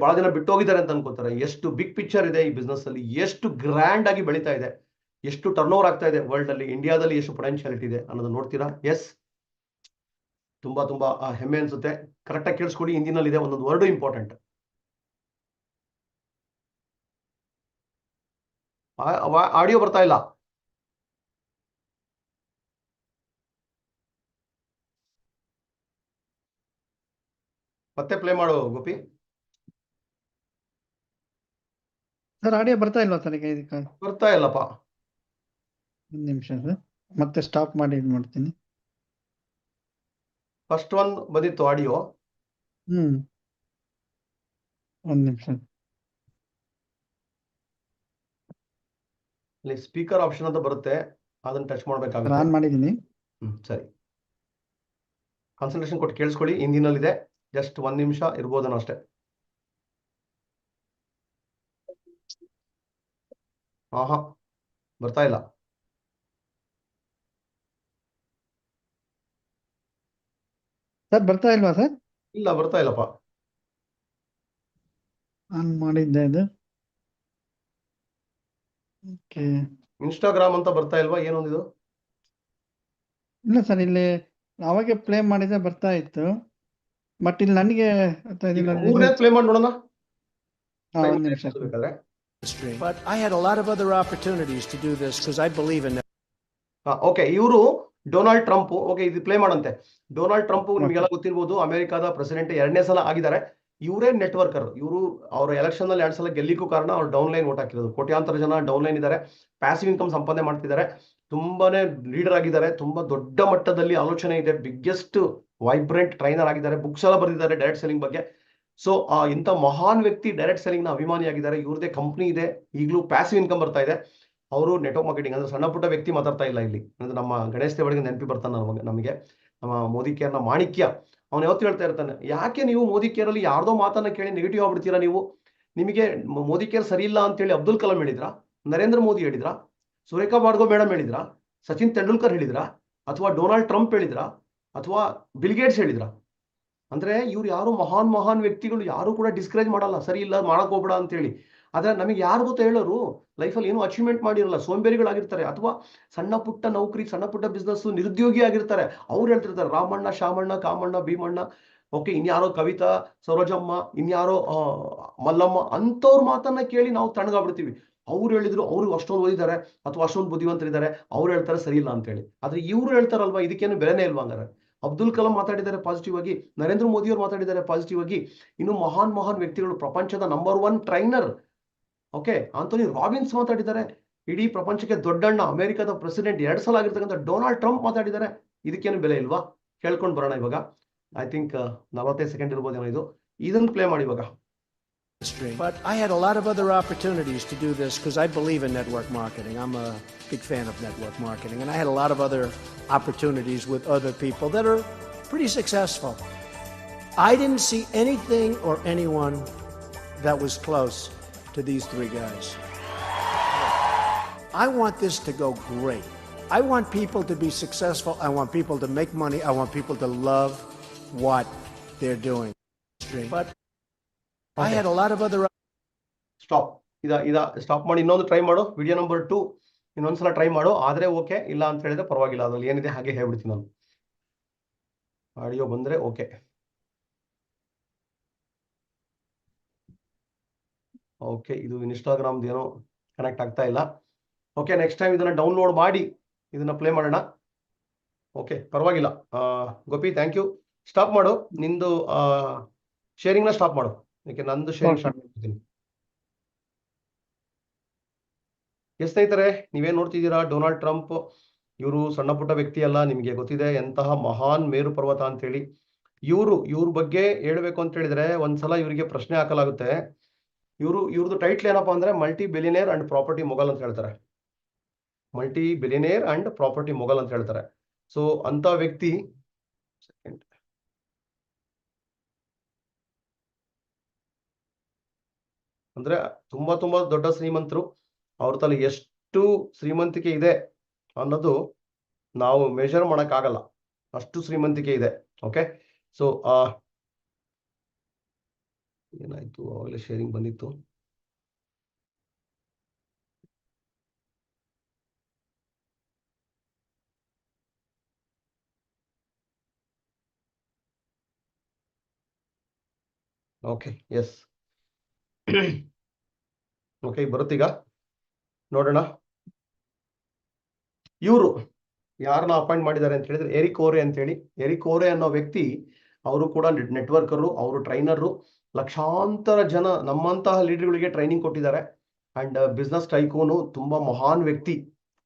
ಬಹಳ ಜನ ಬಿಟ್ಟೋಗಿದ್ದಾರೆ ಅಂತ ಅನ್ಕೋತಾರೆ. ಎಷ್ಟು ಬಿಗ್ ಪಿಕ್ಚರ್ ಇದೆ ಈ ಬಿಸ್ನೆಸ್ ಅಲ್ಲಿ, ಎಷ್ಟು ಗ್ರ್ಯಾಂಡ್ ಆಗಿ ಬೆಳೀತಾ ಇದೆ, ಎಷ್ಟು ಟರ್ನ್ ಓವರ್ ಆಗ್ತಾ ಇದೆ ವರ್ಲ್ಡ್ ಅಲ್ಲಿ, ಇಂಡಿಯಾದಲ್ಲಿ ಎಷ್ಟು ಪೊಟೆನ್ಶಿಯಾಲಿಟಿ ಇದೆ ಅನ್ನೋದು ನೋಡ್ತೀರಾ. ಎಸ್, ತುಂಬಾ ಹೆಮ್ಮೆ ಅನ್ಸುತ್ತೆ. ಕರೆಕ್ಟ್ ಆಗಿ ಕೇಳಿಸ್ಕೊಡಿ, ಹಿಂದಿನಲ್ಲಿ ಇದೆ ಒಂದೊಂದು ವರ್ಡ್ ಇಂಪಾರ್ಟೆಂಟ್. ಆಡಿಯೋ ಬರ್ತಾ ಇಲ್ಲ. ಮತ್ತೆ ಪ್ಲೇ ಮಾಡು ಗೋಪಿ. ಸರ್ ಆಡಿಯೋ ಬರ್ತಾ ಇಲ್ವಾ ಸರ್? ಈಗ ಇದಕ್ಕೆ ಬರ್ತಾ ಇಲ್ಲಪ್ಪ. 1 ನಿಮಿಷ ಸರ್, ಮತ್ತೆ ಸ್ಟಾಪ್ ಮಾಡಿ ಇದು ಮಾಡ್ತೀನಿ. ಫಸ್ಟ್ ಒನ್ ಬಂದಿತ್ತು ಆಡಿಯೋ. 1 ನಿಮಿಷ. ಇಲ್ಲಿ ಸ್ಪೀಕರ್ ಆಪ್ಷನ್ ಅಂತ ಬರುತ್ತೆ, ಅದನ್ನ ಟಚ್ ಮಾಡ್ಬೇಕಾಗುತ್ತೆ. ಆನ್ ಮಾಡಿದ್ದೀನಿ. ಸರಿ, ಕಾನ್ಸಂಟ್ರೇಷನ್ ಕೊಟ್ಟು ಕೇಳಿಸ್ಕೊಳ್ಳಿ. ಹಿಂದಿನಲ್ಲಿದೆ, ಜಸ್ಟ್ 1 ನಿಮಿಷ ಇರ್ಬೋದನ್ನ ಅಷ್ಟೇ. ಆಹಾ, ಬರ್ತಾ ಇಲ್ಲ. ಸರ್ ಬರ್ತಾ ಇಲ್ವಾ ಸರ್? ಇಲ್ಲ, ಬರ್ತಾ ಇಲ್ಲಪ್ಪ. ಆನ್ ಮಾಡಿದ್ದೆ ಇದು. ಓಕೆ, ಇನ್ಸ್ಟಾಗ್ರಾಮ್ ಅಂತ ಬರ್ತಾ ಇಲ್ವಾ? ಏನೊಂದಿದು? ಇಲ್ಲ ಸರ್, ಇಲ್ಲಿ ಅವಾಗೆ ಪ್ಲೇ ಮಾಡಿದ್ರೆ ಬರ್ತಾ ಇತ್ತು, ಬಟ್ ಇಲ್ಲಿ ನನಗೆ ಮೂರನೇ ಪ್ಲೇ ಮಾಡಿ ನೋಡೋಣ. 1 ನಿಮಿಷ. But I had a lot of other opportunities to do this because I believe in it. Okay, ಇವರು ಡೊನಾಲ್ಡ್ ಟ್ರಂಪ್. ಓಕೆ, ಇದು ಪ್ಲೇ ಮಾಡಂತೆ. ಡೊನಾಲ್ಡ್ ಟ್ರಂಪ್ ನಿಮಗೆಲ್ಲ ಗೊತ್ತಿರ್ಬೋದು, ಅಮೆರಿಕಾದ ಪ್ರೆಸಿಡೆಂಟ್ 2ನೇ ಸಲ ಆಗಿದ್ದಾರೆ. ಇವರೇ ನೆಟ್ವರ್ಕರ್. ಇವರು ಅವರ ಎಲೆಕ್ಷನ್ ನಲ್ಲಿ 2 ಸಲ ಗೆಲ್ಲಿಕ್ಕೂ ಕಾರಣ ಅವ್ರು ಡೌನ್ ಲೈನ್ ಓಟ್ ಹಾಕಿರೋದು. ಕೋಟ್ಯಾಂತರ ಜನ ಡೌನ್ ಲೈನ್ ಇದ್ದಾರೆ, ಪ್ಯಾಸಿವ್ ಇನ್ಕಮ್ ಸಂಪಾದನೆ ಮಾಡ್ತಿದ್ದಾರೆ, ತುಂಬಾನೇ ಲೀಡರ್ ಆಗಿದ್ದಾರೆ, ತುಂಬಾ ದೊಡ್ಡ ಮಟ್ಟದಲ್ಲಿ ಆಲೋಚನೆ ಇದೆ, ಬಿಗ್ಗೆಸ್ಟ್ ವೈಬ್ರೆಂಟ್ ಟ್ರೈನರ್ ಆಗಿದ್ದಾರೆ, ಬುಕ್ಸ್ ಎಲ್ಲ ಬರೆದಿದ್ದಾರೆ ಡೈರೆಕ್ಟ್ ಸೆಲ್ಲಿಂಗ್ ಬಗ್ಗೆ. ಸೊ ಇಂಥ ಮಹಾನ್ ವ್ಯಕ್ತಿ ಡೈರೆಕ್ಟ್ ಸೆಲ್ಲಿಂಗ್ ನ ಅಭಿಮಾನಿಯಾಗಿದ್ದಾರೆ. ಇವ್ರದೇ ಕಂಪ್ನಿ ಇದೆ, ಈಗಲೂ ಪ್ಯಾಸಿವ್ ಇನ್ಕಮ್ ಬರ್ತಾ ಇದೆ. ಅವರು ನೆಟ್ವರ್ಕ್ ಮಾರ್ಕೆಟಿಂಗ್ ಅಂದ್ರೆ ಸಣ್ಣ ಪುಟ್ಟ ವ್ಯಕ್ತಿ ಮಾತಾಡ್ತಾ ಇಲ್ಲ ಇಲ್ಲಿ. ಅಂದ್ರೆ ನಮ್ಮ ಗಣೇಶ್ ದೇವಡಿಗೆ ನೆನಪಿ ಬರ್ತಾನೆ ನಮಗೆ, ನಮ್ಮ ಮೋದಿ ಕೇರ್ನ ಮಾಣಿಕ್ಯ. ಅವನು ಯಾವತ್ತು ಹೇಳ್ತಾ ಇರ್ತಾನೆ, ಯಾಕೆ ನೀವು ಮೋದಿ ಕೇರ್ ಅಲ್ಲಿ ಯಾರ್ದೋ ಮಾತನ್ನ ಕೇಳಿ ನೆಗೆಟಿವ್ ಆಗ್ಬಿಡ್ತೀರಾ ನೀವು? ನಿಮಗೆ ಮೋದಿ ಕೇರ್ ಸರಿ ಇಲ್ಲ ಅಂತೇಳಿ ಅಬ್ದುಲ್ ಕಲಾಂ ಹೇಳಿದ್ರಾ, ನರೇಂದ್ರ ಮೋದಿ ಹೇಳಿದ್ರಾ, ಸುರೇಖಾ ಭಾರ್ಗವ್ ಮೇಡಮ್ ಹೇಳಿದ್ರಾ, ಸಚಿನ್ ತೆಂಡೂಲ್ಕರ್ ಹೇಳಿದ್ರಾ, ಅಥವಾ ಡೊನಾಲ್ಡ್ ಟ್ರಂಪ್ ಹೇಳಿದ್ರಾ, ಅಥವಾ ಬಿಲ್ ಗೇಟ್ಸ್ ಹೇಳಿದ್ರಾ? ಅಂದ್ರೆ ಇವ್ರು ಯಾರು ಮಹಾನ್ ವ್ಯಕ್ತಿಗಳು ಯಾರು ಕೂಡ ಡಿಸ್ಕರೇಜ್ ಮಾಡಲ್ಲ, ಸರಿ ಇಲ್ಲ ಮಾಡಕ್ ಹೋಗ್ಬೇಡ ಅಂತ ಹೇಳಿ. ಆದ್ರೆ ನಮಗೆ ಯಾರು ಗೊತ್ತಾ ಹೇಳೋರು, ಲೈಫಲ್ಲಿ ಏನು ಅಚೀವ್ಮೆಂಟ್ ಮಾಡಿರಲ್ಲ, ಸೋಂಬೇರಿಗಳಾಗಿರ್ತಾರೆ, ಅಥವಾ ಸಣ್ಣ ಪುಟ್ಟ ನೌಕರಿ, ಸಣ್ಣ ಪುಟ್ಟ ಬಿಸ್ನೆಸ್, ನಿರುದ್ಯೋಗಿ ಆಗಿರ್ತಾರೆ. ಅವ್ರು ಹೇಳ್ತಿರ್ತಾರೆ ರಾಮಣ್ಣ, ಶಾಮಣ್ಣ, ಕಾಮಣ್ಣ, ಭೀಮಣ್ಣ, ಓಕೆ, ಇನ್ಯಾರೋ ಕವಿತಾ, ಸರೋಜಮ್ಮ, ಇನ್ಯಾರೋ ಮಲ್ಲಮ್ಮ, ಅಂತವ್ರ ಮಾತನ್ನ ಕೇಳಿ ನಾವು ತಣ್ಣಗಾಗ್ಬಿಡ್ತೀವಿ. ಅವ್ರು ಹೇಳಿದ್ರು, ಅವ್ರು ಅಷ್ಟೊಂದು ಓದಿದ್ದಾರೆ ಅಥವಾ ಅಷ್ಟೊಂದು ಬುದ್ಧಿವಂತರಿದ್ದಾರೆ, ಅವ್ರು ಹೇಳ್ತಾರೆ ಸರಿ ಇಲ್ಲ ಅಂತ ಹೇಳಿ. ಆದ್ರೆ ಇವ್ರು ಹೇಳ್ತಾರಲ್ವಾ, ಇದಕ್ಕೇನು ಬೆಲೆನೇ ಇಲ್ವಾ? ಹಂಗಾರೆ ಅಬ್ದುಲ್ ಕಲಾಂ ಮಾತಾಡಿದ್ದಾರೆ ಪಾಸಿಟಿವ್ ಆಗಿ, ನರೇಂದ್ರ ಮೋದಿ ಅವರು ಮಾತಾಡಿದ್ದಾರೆ ಪಾಸಿಟಿವ್ ಆಗಿ, ಇನ್ನು ಮಹಾನ್ ವ್ಯಕ್ತಿಗಳು, ಪ್ರಪಂಚದ number 1 trainer okay Anthony Robbins ಮಾತಾಡಿದ್ದಾರೆ, ಇಡೀ ಪ್ರಪಂಚಕ್ಕೆ ದೊಡ್ಡಣ್ಣ ಅಮೆರಿಕದ ಪ್ರೆಸಿಡೆಂಟ್ 2 ಸಲ ಆಗಿರ್ತಕ್ಕಂಥ ಡೊನಾಲ್ಡ್ ಟ್ರಂಪ್ ಮಾತಾಡಿದ್ದಾರೆ. ಇದಕ್ಕೇನು ಬೆಲೆ ಇಲ್ವಾ? ಕೇಳ್ಕೊಂಡು ಬರೋಣ ಇವಾಗ. ಐ ಥಿಂಕ್ 45 ಸೆಕೆಂಡ್ ಇರ್ಬೋದೇನೋ ಇದು. ಇದನ್ನು ಪ್ಲೇ ಮಾಡಿ ಇವಾಗ. But I had a lot of other opportunities to do this because I believe in network marketing. I'm a big fan of network marketing, and I had a lot of other opportunities with other people that are pretty successful. I didn't see anything or anyone that was close to these 3 guys. I want this to go great. I want people to be successful. I want people to make money. I want people to love what they're doing. But I had a lot of other. Stop. ಇದ ಸ್ಟಾಪ್ ಮಾಡಿ ಇನ್ನೊಂದು ಟ್ರೈ ಮಾಡು. ವಿಡಿಯೋ ನಂಬರ್ 2 ಇನ್ನೊಂದ್ಸಲ ಟ್ರೈ ಮಾಡು. ಆದ್ರೆ ಓಕೆ, ಇಲ್ಲ ಅಂತ ಹೇಳಿದ್ರೆ ಪರವಾಗಿಲ್ಲ, ಅದ್ರಲ್ಲಿ ಏನಿದೆ ಹಾಗೆ ಹೇಳ್ಬಿಡ್ತೀನಿ ನಾನು. ಆಡಿಯೋ ಬಂದ್ರೆ ಓಕೆ. ಓಕೆ, ಇದು ಇನ್ಸ್ಟಾಗ್ರಾಮ್ದು ಏನೋ ಕನೆಕ್ಟ್ ಆಗ್ತಾ ಇಲ್ಲ. ಓಕೆ, ನೆಕ್ಸ್ಟ್ ಟೈಮ್ ಇದನ್ನ ಡೌನ್ಲೋಡ್ ಮಾಡಿ ಇದನ್ನ ಪ್ಲೇ ಮಾಡೋಣ. ಓಕೆ, ಪರವಾಗಿಲ್ಲ. Gopi thank you. ಸ್ಟಾಪ್ ಮಾಡು, ನಿಂದು ಶೇರಿಂಗ್ನ ಸ್ಟಾಪ್ ಮಾಡು. ಯಾಕೆ ನಂದು ಶೇರಿಂಗ್ ಸ್ಟಾರ್ಟ್ ಮಾಡ್ತೀನಿ. ಸ್ನೇಹಿತರೆ, ನೀವೇನ್ ನೋಡ್ತಿದ್ದೀರಾ, ಡೊನಾಲ್ಡ್ ಟ್ರಂಪ್ ಇವರು ಸಣ್ಣ ಪುಟ್ಟ ವ್ಯಕ್ತಿ ಅಲ್ಲ, ನಿಮ್ಗೆ ಗೊತ್ತಿದೆ ಎಂತಹ ಮಹಾನ್ ಮೇರು ಪರ್ವತ ಅಂತ ಹೇಳಿ. ಇವ್ರ ಬಗ್ಗೆ ಹೇಳ್ಬೇಕು ಅಂತ ಹೇಳಿದ್ರೆ ಒಂದ್ಸಲ ಇವರಿಗೆ ಪ್ರಶ್ನೆ ಹಾಕಲಾಗುತ್ತೆ. ಇವ್ರದ್ದು ಟೈಟ್ಲ್ ಏನಪ್ಪಾ ಅಂದ್ರೆ multi billionaire and property Mughal ಅಂತ ಹೇಳ್ತಾರೆ. Multi billionaire and property Mughal ಅಂತ ಹೇಳ್ತಾರೆ. ಸೊ ಅಂತ ವ್ಯಕ್ತಿ ಅಂದ್ರೆ ತುಂಬಾ ದೊಡ್ಡ ಶ್ರೀಮಂತರು. ಅವ್ರ ತಲೆ ಎಷ್ಟು ಶ್ರೀಮಂತಿಕೆ ಇದೆ ಅನ್ನೋದು ನಾವು ಮೆಜರ್ ಮಾಡಕ್ ಆಗಲ್ಲ, ಅಷ್ಟು ಶ್ರೀಮಂತಿಕೆ ಇದೆ. ಓಕೆ, ಸೊ ಏನಾಯ್ತು, ಅವಾಗಲೇ ಶೇರಿಂಗ್ ಬಂದಿತ್ತು. ಓಕೆ, ಎಸ್ ಓಕೆ, ಬರುತ್ತೀಗ ನೋಡೋಣ. ಇವರು ಯಾರನ್ನ ಅಪಾಯಿಂಟ್ ಮಾಡಿದ್ದಾರೆ ಅಂತ ಹೇಳಿದ್ರೆ ಎರಿಕ್ ಓರೆ ಅಂತ ಹೇಳಿ. ಎರಿಕ್ ಓರೆ ಅನ್ನೋ ವ್ಯಕ್ತಿ, ಅವರು ಕೂಡ ನೆಟ್ವರ್ಕರು, ಅವರು ಟ್ರೈನರು. ಲಕ್ಷಾಂತರ ಜನ ನಮ್ಮಂತಹ ಲೀಡರ್ಗಳಿಗೆ ಟ್ರೈನಿಂಗ್ ಕೊಟ್ಟಿದ್ದಾರೆ. ಅಂಡ್ ಬಿಸ್ನೆಸ್ ಟೈಕೂನು, ತುಂಬಾ ಮಹಾನ್ ವ್ಯಕ್ತಿ.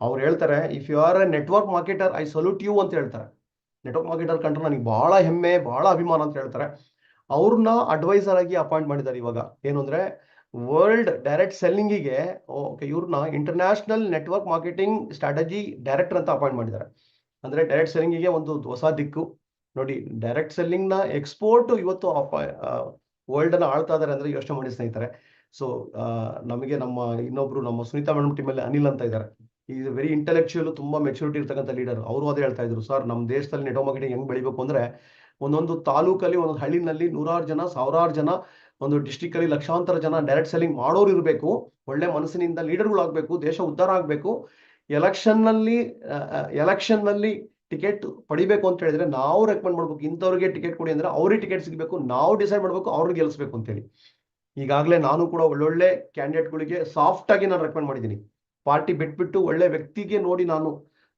ಅವ್ರು ಹೇಳ್ತಾರೆ, if you are a network marketer I salute you ಅಂತ ಹೇಳ್ತಾರೆ. ನೆಟ್ವರ್ಕ್ ಮಾರ್ಕೆಟರ್ ಕಂಡ್ರೆ ನನಗೆ ಬಹಳ ಹೆಮ್ಮೆ, ಬಹಳ ಅಭಿಮಾನ ಅಂತ ಹೇಳ್ತಾರೆ. ಅವ್ರನ್ನ ಅಡ್ವೈಸರ್ ಆಗಿ ಅಪಾಯಿಂಟ್ ಮಾಡಿದ್ದಾರೆ ಇವಾಗ. ಏನು ಅಂದ್ರೆ ವರ್ಲ್ಡ್ ಡೈರೆಕ್ಟ್ ಸೆಲ್ಲಿಂಗಿಗೆ ಇವ್ರನ್ನ international network marketing strategy director ಅಂತ ಅಪಾಯಿಂಟ್ ಮಾಡಿದ್ದಾರೆ. ಅಂದ್ರೆ ಡೈರೆಕ್ಟ್ ಸೆಲ್ಲಿಂಗಿಗೆ ಒಂದು ಹೊಸ ದಿಕ್ಕು ನೋಡಿ. ಡೈರೆಕ್ಟ್ ಸೆಲ್ಲಿಂಗ್ ನ ಎಕ್ಸ್ಪೋರ್ಟ್ ಇವತ್ತು ವರ್ಲ್ಡ್ ಅನ್ನ ಆಳ್ತಾ ಇದಾರೆ ಅಂದ್ರೆ ಯೋಚನೆ ಮಾಡಿ ಸ್ನೇಹಿತರೆ. ಸೊ ನಮಗೆ ನಮ್ಮ ಇನ್ನೊಬ್ರು ನಮ್ಮ ಸುನೀತಾ ಮೇಡಮ್ ಟೀಮ್ ಅಲ್ಲಿ ಅನಿಲ್ ಅಂತ ಇದ್ದಾರೆ. ಈಸ್ ವೆರಿ ಇಂಟೆಲೆಕ್ಚುಯಲ್, ತುಂಬಾ ಮೆಚುರಿಟಿ ಇರ್ತಕ್ಕಂಥ ಲೀಡರ್. ಅವರು ಅದೇ ಹೇಳ್ತಾ ಇದ್ರು, ಸರ್ ನಮ್ಮ ದೇಶದಲ್ಲಿ ನೆಟ್ವರ್ಕ್ ಮಾರ್ಕೆಟಿಂಗ್ ಹೆಂಗ್ ಬೆಳಿಬೇಕು ಅಂದ್ರೆ ಒಂದೊಂದು ತಾಲೂಕಲ್ಲಿ, ಒಂದೊಂದು ಹಳ್ಳಿನಲ್ಲಿ 100 ಜನ, 1000 ಜನ, ಒಂದು ಡಿಸ್ಟಿಕ್ ಅಲ್ಲಿ ಲಕ್ಷಾಂತರ ಜನ ಡೈರೆಕ್ಟ್ ಸೆಲ್ಲಿಂಗ್ ಮಾಡೋರು ಇರಬೇಕು. ಒಳ್ಳೆ ಮನಸ್ಸಿನಿಂದ ಲೀಡರ್ಗಳು ಆಗ್ಬೇಕು, ದೇಶ ಉದ್ಧಾರ ಆಗ್ಬೇಕು. ಎಲೆಕ್ಷನ್ ನಲ್ಲಿ ಟಿಕೆಟ್ ಪಡಿಬೇಕು ಅಂತ ಹೇಳಿದ್ರೆ ನಾವು ರೆಕಮೆಂಡ್ ಮಾಡ್ಬೇಕು, ಇಂಥವ್ರಿಗೆ ಟಿಕೆಟ್ ಕೊಡಿ ಅಂದ್ರೆ ಅವ್ರಿಗೆ ಟಿಕೆಟ್ ಸಿಗಬೇಕು, ನಾವು ಡಿಸೈಡ್ ಮಾಡ್ಬೇಕು ಅವ್ರಿಗೆ ಗೆಲ್ಸ್ಬೇಕು ಅಂತ ಹೇಳಿ. ಈಗಾಗಲೇ ನಾನು ಕೂಡ ಒಳ್ಳೊಳ್ಳೆ ಕ್ಯಾಂಡಿಡೇಟ್ಗಳಿಗೆ ಸಾಫ್ಟ್ ಆಗಿ ನಾನು ರೆಕಮೆಂಡ್ ಮಾಡಿದ್ದೀನಿ. ಪಾರ್ಟಿ ಬಿಟ್ಬಿಟ್ಟು ಒಳ್ಳೆ ವ್ಯಕ್ತಿಗೆ ನೋಡಿ ನಾನು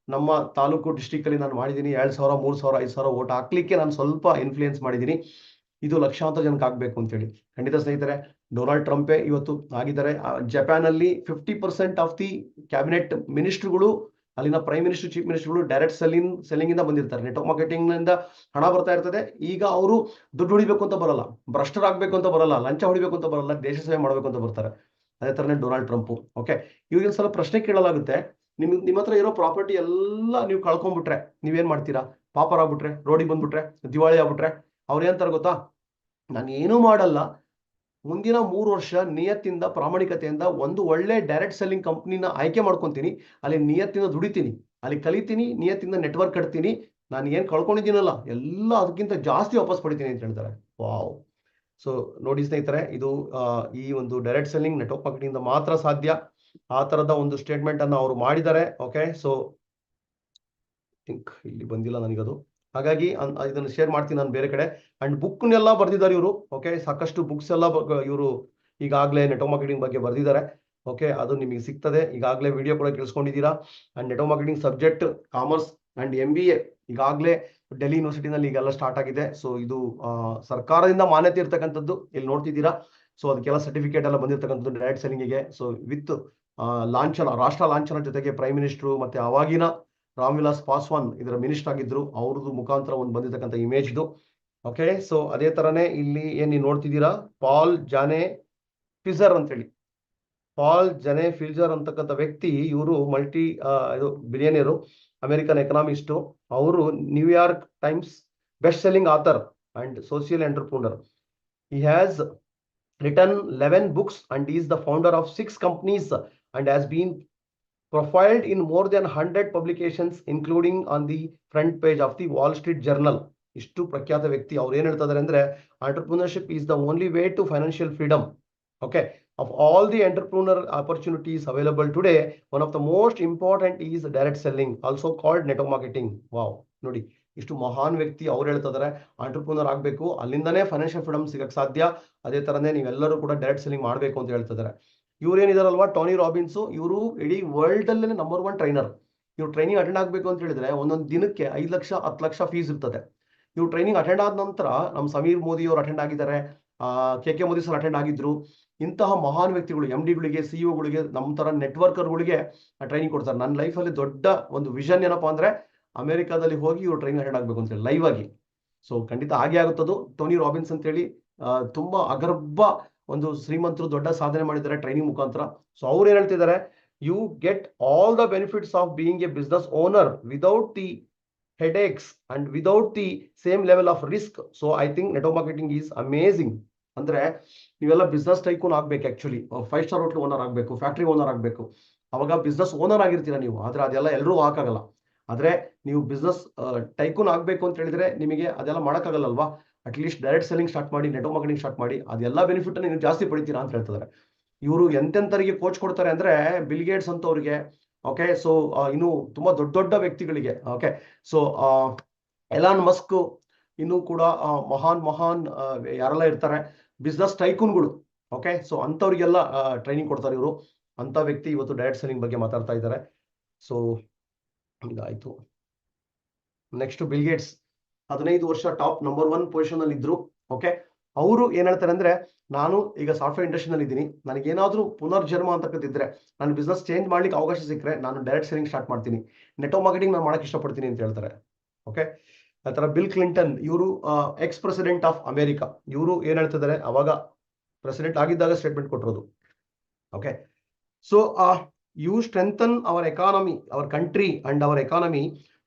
ನಮ್ಮ ತಾಲೂಕು ಡಿಸ್ಟಿಕ್ ಅಲ್ಲಿ ನಾನು ಮಾಡಿದ್ದೀನಿ. 2,000, 3,000, 5,000 ಓಟ್ ಹಾಕ್ಲಿಕ್ಕೆ ನಾನು ಸ್ವಲ್ಪ ಇನ್ಫ್ಲೂಯೆನ್ಸ್ ಮಾಡಿದ್ದೀನಿ. ಇದು ಲಕ್ಷಾಂತರ ಜನಕ್ಕೆ ಆಗ್ಬೇಕು ಅಂತ ಹೇಳಿ. ಖಂಡಿತ ಸ್ನೇಹಿತರೆ, ಡೊನಾಲ್ಡ್ ಟ್ರಂಪೇ ಇವತ್ತು ಆಗಿದ್ದಾರೆ. ಜಪಾನ್ ಅಲ್ಲಿ 50% ಆಫ್ ದಿ ಕ್ಯಾಬಿನೆಟ್ ಮಿನಿಸ್ಟರ್ಗಳು, ಅಲ್ಲಿನ ಪ್ರೈಮ್ ಮಿನಿಸ್ಟರ್, ಚೀಫ್ ಮಿನಿಸ್ಟರ್ಗಳು ಡೈರೆಕ್ಟ್ ಸೆಲ್ಲಿಂಗ್ ಇಂದ ಬಂದಿರ್ತಾರೆ. ನೆಟ್ವರ್ಕ್ ಮಾರ್ಕೆಟಿಂಗ್ ನಿಂದ ಹಣ ಬರ್ತಾ ಇರ್ತದೆ. ಈಗ ಅವರು ದುಡ್ಡು ಹೊಡಿಬೇಕು ಅಂತ ಬರಲ್ಲ, ಭ್ರಷ್ಟರಾಗಬೇಕು ಅಂತ ಬರಲ್ಲ, ಲಂಚ ಹೊಡಿಬೇಕು ಅಂತ ಬರಲ್ಲ, ದೇಶ ಸೇವೆ ಮಾಡಬೇಕು ಅಂತ ಬರ್ತಾರೆ. ಅದೇ ತರನೇ ಡೊನಾಲ್ಡ್ ಟ್ರಂಪ್. ಓಕೆ, ಇವಾಗ ಸ್ವಲ್ಪ ಪ್ರಶ್ನೆ ಕೇಳಲಾಗುತ್ತೆ, ನಿಮ್ಮ ಹತ್ರ ಇರೋ ಪ್ರಾಪರ್ಟಿ ಎಲ್ಲ ನೀವು ಕಳ್ಕೊಂಡ್ಬಿಟ್ರೆ ನೀವೇನ್ ಮಾಡ್ತೀರಾ? ಪಾಪರಾಗ್ಬಿಟ್ರೆ, ರೋಡಿಗೆ ಬಂದ್ಬಿಟ್ರೆ, ದಿವಾಳಿ ಆಗ್ಬಿಟ್ರೆ ಅವ್ರು ಏನಂತಾರೆ ಗೊತ್ತಾ? ನಾನು ಏನೂ ಮಾಡಲ್ಲ, ಮುಂದಿನ 3 ವರ್ಷ ನಿಯತ್ತಿಂದ, ಪ್ರಾಮಾಣಿಕತೆಯಿಂದ ಒಂದು ಒಳ್ಳೆ ಡೈರೆಕ್ಟ್ ಸೆಲ್ಲಿಂಗ್ ಕಂಪ್ನಿನ ಆಯ್ಕೆ ಮಾಡ್ಕೊಂತೀನಿ, ಅಲ್ಲಿ ನಿಯತ್ತಿಂದ ದುಡಿತೀನಿ, ಅಲ್ಲಿ ಕಲಿತೀನಿ, ನಿಯತ್ತಿಂದ ನೆಟ್ವರ್ಕ್ ಕಟ್ತೀನಿ, ನಾನು ಏನ್ ಕಳ್ಕೊಂಡಿದ್ದೀನಲ್ಲ ಎಲ್ಲ ಅದಕ್ಕಿಂತ ಜಾಸ್ತಿ ವಾಪಸ್ ಪಡಿತೀನಿ ಅಂತ ಹೇಳ್ತಾರೆ. ವಾವ್! ಸೊ ನೋಡಿ ಸ್ನೇಹಿತರೆ, ಇದು ಈ ಒಂದು ಡೈರೆಕ್ಟ್ ಸೆಲ್ಲಿಂಗ್ ನೆಟ್ವರ್ಕ್ ಮಾರ್ಕೆಟಿಂಗ್ ಇಂದ ಮಾತ್ರ ಸಾಧ್ಯ. ಆ ತರದ ಒಂದು ಸ್ಟೇಟ್ಮೆಂಟ್ ಅನ್ನ ಅವರು ಮಾಡಿದ್ದಾರೆ. ಓಕೆ, ಸೊ ಥಿಂಕ್ ಇಲ್ಲಿ ಬಂದಿಲ್ಲ ನನಗದು, ಹಾಗಾಗಿ ಇದನ್ನು ಶೇರ್ ಮಾಡ್ತೀನಿ ನಾನು ಬೇರೆ ಕಡೆ. ಅಂಡ್ ಬುಕ್ನೆಲ್ಲ ಬರ್ದಿದ್ದಾರೆ ಇವರು. ಓಕೆ, ಸಾಕಷ್ಟು ಬುಕ್ಸ್ ಎಲ್ಲ ಇವರು ಈಗಾಗಲೇ ನೆಟ್ವರ್ಕ್ ಮಾರ್ಕೆಟಿಂಗ್ ಬಗ್ಗೆ ಬರ್ದಿದ್ದಾರೆ. ಓಕೆ, ಅದು ನಿಮಗೆ ಸಿಗ್ತದೆ. ಈಗಾಗಲೇ ವಿಡಿಯೋ ಕೂಡ ಕೇಳಿಸ್ಕೊಂಡಿದ್ದೀರಾ. And network marketing subject, commerce and MBA ಈಗಾಗಲೇ ಡೆಲ್ಲಿ ಯೂನಿವರ್ಸಿಟಿನಲ್ಲಿ ಈಗೆಲ್ಲ ಸ್ಟಾರ್ಟ್ ಆಗಿದೆ. ಸೊ ಇದು ಸರ್ಕಾರದಿಂದ ಮಾನ್ಯತೆ ಇರ್ತಕ್ಕಂಥದ್ದು, ಇಲ್ಲಿ ನೋಡ್ತಿದ್ದೀರಾ. ಸೊ ಅದಕ್ಕೆಲ್ಲ ಸರ್ಟಿಫಿಕೇಟ್ ಎಲ್ಲ ಬಂದಿರತಕ್ಕಂಥದ್ದು ಡೈರೆಕ್ಟ್ ಸೆಲ್ಲಿಂಗಿಗೆ. ಸೊ ವಿತ್ ಲಾಂಛನ, ರಾಷ್ಟ್ರ ಲಾಂಛನ ಜೊತೆಗೆ ಪ್ರೈಮ್ ಮಿನಿಸ್ಟ್ರು ಮತ್ತೆ ಅವಾಗಿನ ರಾಮ್ ವಿಲಾಸ್ ಪಾಸ್ವಾನ್ ಇದರ ಮಿನಿಸ್ಟರ್ ಆಗಿದ್ರು, ಅವ್ರದ್ದು ಮುಖಾಂತರ ಒಂದು ಬಂದಿರತಕ್ಕಂಥ ಇಮೇಜ್ ಇದು. ಓಕೆ, ಸೊ ಅದೇ ತರನೇ ಇಲ್ಲಿ ಏನ್ ನೀವು ನೋಡ್ತಿದ್ದೀರಾ, ಪಾಲ್ ಜಾನೆ ಫಿಜರ್ ಅಂತೇಳಿ, ಪಾಲ್ ಜನೆ ಫಿಲ್ಜರ್ ಅಂತಕ್ಕಂಥ ವ್ಯಕ್ತಿ, ಇವರು ಇದು ಬಿಲಿಯನಿಯರು, ಅಮೆರಿಕನ್ ಎಕನಾಮಿಸ್ಟು. ಅವರು New York Times best selling author and social entrepreneur. He has written 11 books and is the founder of 6 companies and has been profiled in more than 100 publications, including on the front page of the Wall Street Journal. ಇಷ್ಟು ಪ್ರಖ್ಯಾತ ವ್ಯಕ್ತಿ. ಅವ್ರು ಏನ್ ಹೇಳ್ತಾರೆ ಅಂದ್ರೆ, entrepreneurship is the only way to financial freedom. Okay, of all the entrepreneur opportunities available today, one of the most important is direct selling, also called network marketing. Wow, ನೋಡಿ ಇಷ್ಟು ಮಹಾನ್ ವ್ಯಕ್ತಿ ಅವ್ರು ಹೇಳ್ತಿದ್ದಾರೆ ಆಂಟರ್ಪ್ರೂನರ್ ಆಗಬೇಕು, ಅಲ್ಲಿಂದನೇ ಫೈನಾನ್ಷಿಯಲ್ ಫ್ರೀಡಮ್ ಸಿಗಕ್ಕೆ ಸಾಧ್ಯ. ಅದೇ ತರನೇ ನೀವೆಲ್ಲರೂ ಕೂಡ ಡೈರೆಕ್ಟ್ ಸೆಲ್ಲಿಂಗ್ ಮಾಡಬೇಕು ಅಂತ ಹೇಳ್ತಿದ್ದಾರೆ. ಇವ್ರು ಏನಿದಾರಲ್ವಾ, ಟೋನಿ ರಾಬಿನ್ಸ್, ಇವರು ಇಡೀ ವರ್ಲ್ಡ್ ಅಲ್ಲೇ ನಂಬರ್ 1 ಟ್ರೈನರ್. ಇವ್ರು ಟ್ರೈನಿಂಗ್ ಅಟೆಂಡ್ ಆಗಬೇಕು ಅಂತ ಹೇಳಿದ್ರೆ ಒಂದೊಂದು ದಿನಕ್ಕೆ 5 ಲಕ್ಷ 10 ಲಕ್ಷ ಫೀಸ್ ಇರ್ತದೆ. ಇವ್ರು ಟ್ರೈನಿಂಗ್ ಅಟೆಂಡ್ ಆದ ನಂತರ ನಮ್ಮ ಸಮೀರ್ ಮೋದಿ ಅವರು ಅಟೆಂಡ್ ಆಗಿದ್ದಾರೆ, ಕೆ ಮೋದಿ ಸರ್ ಅಟೆಂಡ್ ಆಗಿದ್ರು. ಇಂತಹ ಮಹಾನ್ ವ್ಯಕ್ತಿಗಳು, MD-ಗಳಿಗೆ, CEO-ಗಳಿಗೆ, ನಮ್ಮ ತರ ನೆಟ್ವರ್ಕರ್ಗಳಿಗೆ ಟ್ರೈನಿಂಗ್ ಕೊಡ್ತಾರೆ. ನನ್ನ ಲೈಫಲ್ಲಿ ದೊಡ್ಡ ಒಂದು ವಿಷನ್ ಏನಪ್ಪಾ ಅಂದ್ರೆ, ಅಮೆರಿಕಾದಲ್ಲಿ ಹೋಗಿ ಇವ್ರು ಟ್ರೈನಿಂಗ್ ಅಟೆಂಡ್ ಆಗಬೇಕು ಅಂತ ಹೇಳಿ ಲೈವ್ ಆಗಿ. ಸೊ ಖಂಡಿತ ಹಾಗೆ ಆಗುತ್ತದು. ಟೋನಿ ರಾಬಿನ್ಸ್ ಅಂತ ಹೇಳಿ ತುಂಬಾ ಅಗರ್ಭ ಒಂದು ಶ್ರೀಮಂತರು, ದೊಡ್ಡ ಸಾಧನೆ ಮಾಡಿದ್ದಾರೆ ಟ್ರೈನಿಂಗ್ ಮುಖಾಂತರ. ಸೊ ಅವ್ರು ಏನ್ ಹೇಳ್ತಿದ್ದಾರೆ, you get all the benefits of being a business owner without the headaches and without the same level of risk. So I think network marketing is amazing. ಅಂದ್ರೆ ನೀವೆಲ್ಲ ಬಿಸ್ನೆಸ್ ಟೈಕೂನ್ ಆಗ್ಬೇಕು, ಆಕ್ಚುಲಿ 5 ಸ್ಟಾರ್ ಹೋಟೆಲ್ ಓನರ್ ಆಗಬೇಕು, ಫ್ಯಾಕ್ಟ್ರಿ ಓನರ್ ಆಗಬೇಕು, ಅವಾಗ ಬಿಸ್ನೆಸ್ ಓನರ್ ಆಗಿರ್ತೀರಾ ನೀವು. ಆದ್ರೆ ಅದೆಲ್ಲ ಎಲ್ಲರೂ ಹಾಕಾಗಲ್ಲ. ಆದ್ರೆ ನೀವು ಬಿಸ್ನೆಸ್ ಟೈಕೂನ್ ಆಗ್ಬೇಕು ಅಂತ ಹೇಳಿದ್ರೆ ನಿಮಗೆ ಅದೆಲ್ಲ ಮಾಡೋಕ್ಕಾಗಲ್ಲಲ್ವಾ. ಅಟ್ಲೀಸ್ಟ್ ಡೈರೆಕ್ಟ್ ಸೆಲ್ಲಿಂಗ್ ಸ್ಟಾರ್ಟ್ ಮಾಡಿ, ನೆಟ್ವರ್ಕ್ ಮಾರ್ಕೆಟಿಂಗ್ ಸ್ಟಾರ್ಟ್ ಮಾಡಿ, ಅದೆಲ್ಲ ಬೆನಿಫಿಟ್ ನೀವು ಜಾಸ್ತಿ ಪಡಿತೀರಾ ಅಂತ ಹೇಳ್ತಿದ್ದಾರೆ. ಇವರು ಎಂತೆಂತರಿಗೆ ಕೋಚ್ ಕೊಡ್ತಾರೆ ಅಂದ್ರೆ, ಬಿಲ್ ಗೇಟ್ಸ್ ಅಂತವ್ರಿಗೆ, ಓಕೆ, ಸೊ ಇನ್ನು ತುಂಬಾ ದೊಡ್ಡ ದೊಡ್ಡ ವ್ಯಕ್ತಿಗಳಿಗೆ, ಓಕೆ, ಸೊ ಎಲಾನ್ ಮಸ್ಕ್, ಇನ್ನು ಕೂಡ ಮಹಾನ್ ಯಾರೆಲ್ಲ ಇರ್ತಾರೆ ಬಿಸ್ನೆಸ್ ಟೈಕೂನ್ಗಳು, ಓಕೆ, ಸೊ ಅಂತವ್ರಿಗೆಲ್ಲ ಟ್ರೈನಿಂಗ್ ಕೊಡ್ತಾರೆ ಇವರು. ಅಂತ ವ್ಯಕ್ತಿ ಇವತ್ತು ಡೈರೆಕ್ಟ್ ಸೆಲ್ಲಿಂಗ್ ಬಗ್ಗೆ ಮಾತಾಡ್ತಾ ಇದ್ದಾರೆ. ಸೊ ಇದಾಯ್ತು. ನೆಕ್ಸ್ಟ್ ಬಿಲ್ ಗೇಟ್ಸ್ 15 ವರ್ಷ ಟಾಪ್ ನಂಬರ್ 1 ಪೊಸಿಷನ್ ಅಲ್ಲಿ ಇದ್ರು. ಓಕೆ, ಅವರು ಏನ್ ಹೇಳ್ತಾರೆ ಅಂದ್ರೆ, ನಾನು ಈಗ ಸಾಫ್ಟ್ವೇರ್ ಇಂಡಸ್ಟ್ರಿನಲ್ಲಿ ಇದ್ದೀನಿ, ನನಗೇನಾದ್ರೂ ಪುನರ್ಜನ್ಮ ಅಂತಕ್ಕಂತಿದ್ರೆ, ನಾನು ಬಿಸ್ನೆಸ್ ಚೇಂಜ್ ಮಾಡ್ಲಿಕ್ಕೆ ಅವಕಾಶ ಸಿಕ್ಕರೆ ನಾನು ಡೈರೆಕ್ಟ್ ಸೆಲ್ಲಿಂಗ್ ಸ್ಟಾರ್ಟ್ ಮಾಡ್ತೀನಿ, ನೆಟ್ವರ್ಕ್ ಮಾರ್ಕೆಟಿಂಗ್ ನಾನು ಮಾಡಕ್ಕೆ ಇಷ್ಟಪಡ್ತೀನಿ ಅಂತ ಹೇಳ್ತಾರೆ. ಓಕೆ, ಆ ತರ ಬಿಲ್ ಕ್ಲಿಂಟನ್, ಇವರು ಎಕ್ಸ್ ಪ್ರೆಸಿಡೆಂಟ್ ಆಫ್ ಅಮೆರಿಕಾ, ಇವರು ಏನ್ ಹೇಳ್ತಿದ್ದಾರೆ, ಅವಾಗ ಪ್ರೆಸಿಡೆಂಟ್ ಆಗಿದ್ದಾಗ ಸ್ಟೇಟ್ಮೆಂಟ್ ಕೊಟ್ಟಿರೋದು. Okay, so you strengthen our economy, our country and our economy,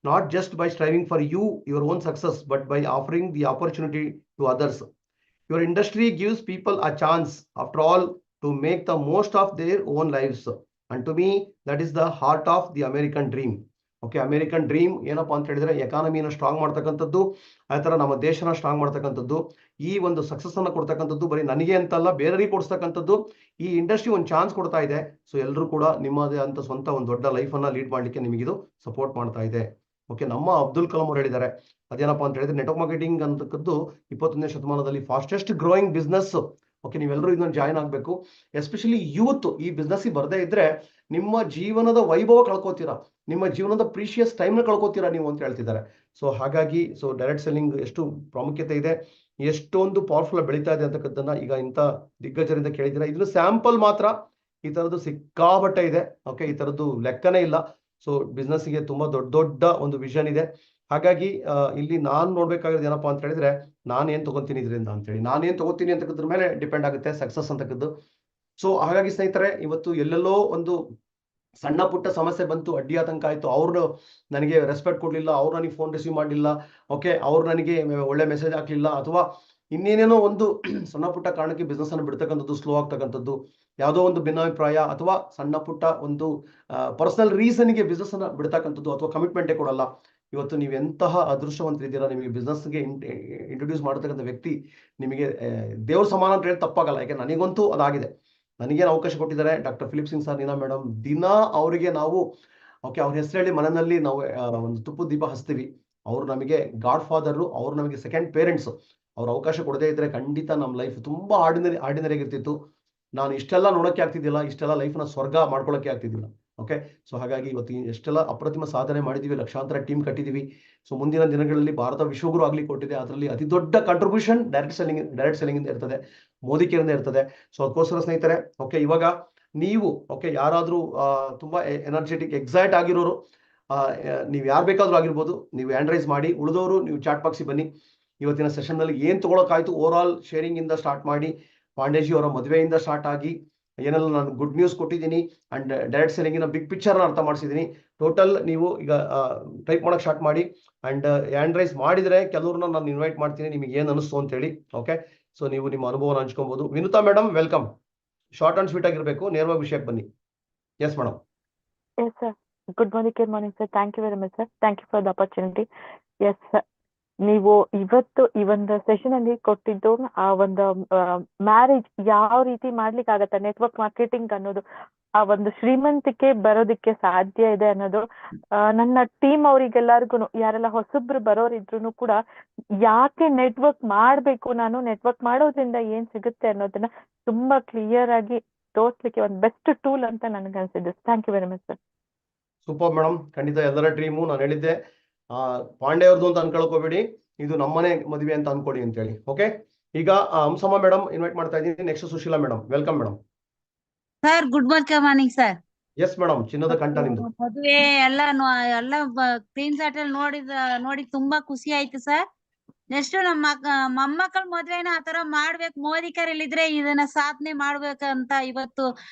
not just by striving for your own success, but by offering the opportunity to others. Your industry gives people a chance, after all, to make the most of their own lives. And to me, that is the heart of the American dream. Okay, American dream ಏನಪ್ಪಾ ಅಂತ ಹೇಳಿದ್ರೆ, ಎಕಾನಮಿನ ಸ್ಟ್ರಾಂಗ್ ಮಾಡ್ತಕ್ಕಂಥದ್ದು, ಆ ಥರ ನಮ್ಮ ದೇಶನ ಸ್ಟ್ರಾಂಗ್ ಮಾಡ್ತಕ್ಕಂಥದ್ದು, ಈ ಒಂದು ಸಕ್ಸಸ್ ಅನ್ನ ಕೊಡ್ತಕ್ಕಂಥದ್ದು ಬರೀ ನನಗೆ ಅಂತಲ್ಲ, ಬೇರೆಯವರಿಗೆ ಕೊಡ್ತಕ್ಕಂಥದ್ದು. ಈ ಇಂಡಸ್ಟ್ರಿ ಒಂದು ಚಾನ್ಸ್ ಕೊಡ್ತಾ ಇದೆ. ಸೊ ಎಲ್ಲರೂ ಕೂಡ ನಿಮ್ಮದೇ ಅಂತ ಸ್ವಂತ ಒಂದು ದೊಡ್ಡ ಲೈಫ್ ಅನ್ನ ಲೀಡ್ ಮಾಡ್ಲಿಕ್ಕೆ ನಿಮಗಿದು ಸಪೋರ್ಟ್ ಮಾಡ್ತಾ ಇದೆ. ಓಕೆ, ನಮ್ಮ ಅಬ್ದುಲ್ ಕಲಾಂ ಅವರು ಹೇಳಿದ್ದಾರೆ, ಅದೇನಪ್ಪಾ ಅಂತ ಹೇಳಿದ್ರೆ, ನೆಟ್ವರ್ಕ್ ಮಾರ್ಕೆಟಿಂಗ್ ಅಂತಕ್ಕದ್ದು 21ನೇ ಶತಮಾನದಲ್ಲಿ ಫಾಸ್ಟೆಸ್ಟ್ ಗ್ರೋಯಿಂಗ್ ಬಿಸ್ನೆಸ್. ಓಕೆ, ನೀವೆಲ್ಲರೂ ಇದನ್ನು ಜಾಯ್ನ್ ಆಗಬೇಕು. ಎಸ್ಪೆಷಲಿ ಯೂತ್ ಈ ಬಿಸ್ನೆಸ್ ಬರದೇ ಇದ್ರೆ ನಿಮ್ಮ ಜೀವನದ ವೈಭವ ಕಳ್ಕೊತೀರಾ, ನಿಮ್ಮ ಜೀವನದ ಪ್ರೀಶಿಯಸ್ ಟೈಮ್ನ ಕಳ್ಕೊತೀರಾ ನೀವು ಅಂತ ಹೇಳ್ತಿದ್ದಾರೆ. ಸೊ ಹಾಗಾಗಿ ಡೈರೆಕ್ಟ್ ಸೆಲ್ಲಿಂಗ್ ಎಷ್ಟು ಪ್ರಾಮುಖ್ಯತೆ ಇದೆ, ಎಷ್ಟೊಂದು ಪವರ್ಫುಲ್ ಬೆಳೀತಾ ಇದೆ ಅಂತಕ್ಕದ್ದನ್ನ ಈಗ ಇಂಥ ದಿಗ್ಗಜರಿಂದ ಕೇಳಿದ್ದೀರಾ. ಇದನ್ನು ಸ್ಯಾಂಪಲ್ ಮಾತ್ರ, ಈ ತರದ್ದು ಸಿಕ್ಕಾಬಟ್ಟೆ ಇದೆ. ಓಕೆ, ಈ ತರದ್ದು ಲೆಕ್ಕನೇ ಇಲ್ಲ. ಸೊ ಬಿಸ್ನೆಸ್ಗೆ ತುಂಬಾ ದೊಡ್ಡ ಒಂದು ವಿಷನ್ ಇದೆ. ಹಾಗಾಗಿ ಇಲ್ಲಿ ನಾನು ನೋಡ್ಬೇಕಾಗಿರೋದು ಏನಪ್ಪಾ ಅಂತ ಹೇಳಿದ್ರೆ, ನಾನೇನ್ ತಗೊಂತೀನಿ ಇದರಿಂದ ಅಂತೇಳಿ, ನಾನೇನ್ ತಗೋತೀನಿ ಅಂತಕ್ಕದ್ರ ಮೇಲೆ ಡಿಪೆಂಡ್ ಆಗುತ್ತೆ ಸಕ್ಸಸ್ ಅಂತಕ್ಕದ್ದು. ಸೊ ಹಾಗಾಗಿ ಸ್ನೇಹಿತರೆ, ಇವತ್ತು ಎಲ್ಲೆಲ್ಲೋ ಒಂದು ಸಣ್ಣ ಪುಟ್ಟ ಸಮಸ್ಯೆ ಬಂತು, ಅಡ್ಡಿ ಆತಂಕ ಆಯ್ತು, ಅವ್ರು ನನಗೆ ರೆಸ್ಪೆಕ್ಟ್ ಕೊಡ್ಲಿಲ್ಲ, ಅವ್ರು ನನಗೆ ಫೋನ್ ರಿಸೀವ್ ಮಾಡಲಿಲ್ಲ, ಓಕೆ, ಅವ್ರು ನನಗೆ ಒಳ್ಳೆ ಮೆಸೇಜ್ ಹಾಕ್ಲಿಲ್ಲ, ಅಥವಾ ಇನ್ನೇನೇನೋ ಒಂದು ಸಣ್ಣ ಪುಟ್ಟ ಕಾರಣಕ್ಕೆ ಬಿಸ್ನೆಸ್ ಅನ್ನು ಬಿಡ್ತಕ್ಕಂಥದ್ದು, ಸ್ಲೋ ಆಗ್ತಕ್ಕಂಥದ್ದು, ಯಾವುದೋ ಒಂದು ಭಿನ್ನಾಭಿಪ್ರಾಯ ಅಥವಾ ಸಣ್ಣ ಪುಟ್ಟ ಒಂದು ಪರ್ಸನಲ್ ರೀಸನ್ಗೆ ಬಿಸ್ನೆಸ್ ಅನ್ನ ಬಿಡ್ತಕ್ಕಂಥದ್ದು, ಅಥವಾ ಕಮಿಟ್ಮೆಂಟೇ ಕೊಡಲ್ಲ. ಇವತ್ತು ನೀವು ಎಂತಹ ಅದೃಷ್ಟವಂತರಿದ್ದೀರಾ, ನಿಮಗೆ ಬಿಸ್ನೆಸ್ಗೆ ಇಂಟ್ರೊಡ್ಯೂಸ್ ಮಾಡತಕ್ಕಂಥ ವ್ಯಕ್ತಿ ನಿಮಗೆ ದೇವ್ರ ಸಮಾನ ಅಂತ ಹೇಳಿ ತಪ್ಪಾಗಲ್ಲ. ಯಾಕೆ ನನಗಂತೂ ಅದಾಗಿದೆ. ನನಗೇನು ಅವಕಾಶ ಕೊಟ್ಟಿದ್ದಾರೆ ಡಾಕ್ಟರ್ ಫಿಲಿಪ್ ಸಿಂಗ್ ಸರ್, ನೀನಾ ಮೇಡಮ್, ದಿನ ಅವರಿಗೆ ನಾವು, ಓಕೆ, ಅವ್ರ ಹೆಸರು ಹೇಳಿ ಮನೆಯಲ್ಲಿ ನಾವು ಒಂದು ತುಪ್ಪದ ದೀಪ ಹಚ್ತೀವಿ. ಅವ್ರು ನಮಗೆ ಗಾಡ್ ಫಾದರ್, ಅವ್ರು ನಮಗೆ ಸೆಕೆಂಡ್ ಪೇರೆಂಟ್ಸ್. ಅವ್ರ ಅವಕಾಶ ಕೊಡದೇ ಇದ್ರೆ ಖಂಡಿತ ನಮ್ಮ ಲೈಫ್ ತುಂಬಾ ಆರ್ಡಿನರಿ ಆಗಿರ್ತಿತ್ತು. ನಾನು ಇಷ್ಟೆಲ್ಲ ನೋಡೋಕ್ಕೆ ಆಗ್ತಿದ್ದಿಲ್ಲ, ಇಷ್ಟೆಲ್ಲ ಲೈಫ್ನ ಸ್ವರ್ಗ ಮಾಡ್ಕೊಳ್ಳೋಕೆ ಆಗ್ತಿದ್ದಿಲ್ಲ. ಓಕೆ, ಸೊ ಹಾಗಾಗಿ ಇವತ್ತು ಎಷ್ಟೆಲ್ಲ ಅಪ್ರತಿಮ ಸಾಧನೆ ಮಾಡಿದೀವಿ, ಲಕ್ಷಾಂತರ ಟೀಮ್ ಕಟ್ಟಿದೀವಿ. ಸೊ ಮುಂದಿನ ದಿನಗಳಲ್ಲಿ ಭಾರತ ವಿಶ್ವಗುರು ಆಗ್ಲಿ ಕೊಟ್ಟಿದೆ. ಅದರಲ್ಲಿ ಅತಿ ದೊಡ್ಡ ಕಾಂಟ್ರಿಬ್ಯೂಷನ್ ಡೈರೆಕ್ಟ್ ಸೆಲ್ಲಿಂಗ್ ಇಂದ ಇರ್ತದೆ, ಮೋದಿ ಕೇರಿಂದ ಇರ್ತದೆ. ಸೊ ಅದಕ್ಕೋಸ್ಕರ ಸ್ನೇಹಿತರೆ, ಓಕೆ, ಇವಾಗ ನೀವು ಓಕೆ ಯಾರಾದ್ರೂ ತುಂಬಾ ಎನರ್ಜೆಟಿಕ್ ಎಕ್ಸೈಟ್ ಆಗಿರೋರು, ನೀವು ಯಾರು ಬೇಕಾದ್ರೂ ಆಗಿರ್ಬೋದು, ನೀವು ಹ್ಯಾಂಡ್ ರೈಸ್ ಮಾಡಿ. ಉಳಿದವರು ನೀವು ಚಾಟ್ ಬಾಕ್ಸಿಗೆ ಬನ್ನಿ. ಇವತ್ತಿನ ಸೆಷನ್ ನಲ್ಲಿ ಏನ್ ತಗೊಳಕಾಯ್ತು, ಓವರ್ ಆಲ್ ಶೇರಿಂಗ್ ಇಂದ ಸ್ಟಾರ್ಟ್ ಮಾಡಿ, ಪಾಂಡೇಜಿ ಅವರ ಮದುವೆಯಿಂದ ಸ್ಟಾರ್ಟ್ ಆಗಿ ಏನೆಲ್ಲ ನಾನು ಗುಡ್ ನ್ಯೂಸ್ ಕೊಟ್ಟಿದ್ದೀನಿ ಅಂಡ್ ಡೈರೆಕ್ಟ್ ಸೆಲ್ಲಿಂಗಿನ ಬಿಗ್ ಪಿಕ್ಚರ್ ಅರ್ಥ ಮಾಡಿಸಿದ್ದೀನಿ. ಟೋಟಲ್ ನೀವು ಈಗ ಟೈಪ್ ಮಾಡಕ್ ಸ್ಟಾರ್ಟ್ ಮಾಡಿ ಅಂಡ್ ಹ್ಯಾಂಡ್ ರೈಸ್ ಮಾಡಿದ್ರೆ ಕೆಲವ್ರನ್ನ ನಾನು ಇನ್ವೈಟ್ ಮಾಡ್ತೀನಿ, ನಿಮಗೆ ಏನ್ ಅನಿಸ್ತು ಅಂತ ಹೇಳಿ. ಓಕೆ, ಸೊ ನೀವು ನಿಮ್ಮ ಅನುಭವನ ಹಂಚ್ಕೊಬಹುದು. Vinutha madam, welcome. Short and sweet ಆಗಿರ್ಬೇಕು, ನೇರವಾಗಿ ವಿಷಯಕ್ಕೆ ಬನ್ನಿ. Yes madam. Yes, sir. Good morning, sir. Thank you very much, sir. Thank you for the opportunity. Yes, sir. ನೀವು ಇವತ್ತು ಈ ಒಂದು ಸೆಷನ್ ಅಲ್ಲಿ ಕೊಟ್ಟಿದ್ದು ಆ ಒಂದು ಮ್ಯಾರೇಜ್ ಯಾವ ರೀತಿ ಮಾಡ್ಲಿಕ್ಕೆ ಆಗತ್ತೆ, ನೆಟ್ವರ್ಕ್ ಮಾರ್ಕೆಟಿಂಗ್ ಅನ್ನೋದು ಆ ಒಂದು ಶ್ರೀಮಂತಿಕೆ ಬರೋದಕ್ಕೆ ಸಾಧ್ಯ ಇದೆ ಅನ್ನೋದು ನನ್ನ ಟೀಮ್ ಅವರಿಗೆಲ್ಲರಿಗೂ, ಯಾರೆಲ್ಲ ಹೊಸಬ್ರು ಬರೋರಿದ್ರು ಕೂಡ ಯಾಕೆ ನೆಟ್ವರ್ಕ್ ಮಾಡ್ಬೇಕು, ನಾನು ನೆಟ್ವರ್ಕ್ ಮಾಡೋದ್ರಿಂದ ಏನ್ ಸಿಗುತ್ತೆ ಅನ್ನೋದನ್ನ ತುಂಬಾ ಕ್ಲಿಯರ್ ಆಗಿ ತೋರ್ಸ್ಲಿಕ್ಕೆ ಒಂದು ಬೆಸ್ಟ್ ಟೂಲ್ ಅಂತ ನನಗೆ ಅನ್ಸಿದ್ದು. Thank you very much sir. Super madam, ಖಂಡಿತ ಎಲ್ಲರ ಡ್ರೀಮು. ನಾನು ಹೇಳಿದ್ದೆ ಪಾಂಡೆ ಅವ್ರದ್ದು ಅಂತ ಅನ್ಕೊಳ್ಕೋಬೇಡಿ, ಇದು ನಮ್ಮನೆ ಮದುವೆ ಅಂತ ಅನ್ಕೊಡಿ ಅಂತ ಹೇಳಿ. ಓಕೆ, ಈಗ ಹಂಸಮ್ಮ ಮೇಡಮ್ ಇನ್ವೈಟ್ ಮಾಡ್ತಾ ಇದ್ದೀನಿ. Next Sushila madam, welcome madam. Sir good morning sir. Yes madam, ಚಿನ್ನದ ಕಂಠ ನಿಮ್ದು. ಮದುವೆ ಎಲ್ಲ ಸ್ಕ್ರೀನ್ ಶಾಟ್ ಅಲ್ಲಿ ನೋಡಿ ತುಂಬಾ ಖುಷಿ ಆಯ್ತು ಸರ್. ನೆಕ್ಸ್ಟ್ ನಮ್ಮ ಮೊಮ್ಮಕ್ಕಳ ಮದ್ವೆನ ಆತರ ಮಾಡ್ಬೇಕು, ಮೋದಿ ಕರೆಯಲ್ಲಿದ್ರೆ ಇದನ್ನ ಸಾಧನೆ ಮಾಡ್ಬೇಕಂತ ಇವತ್ತು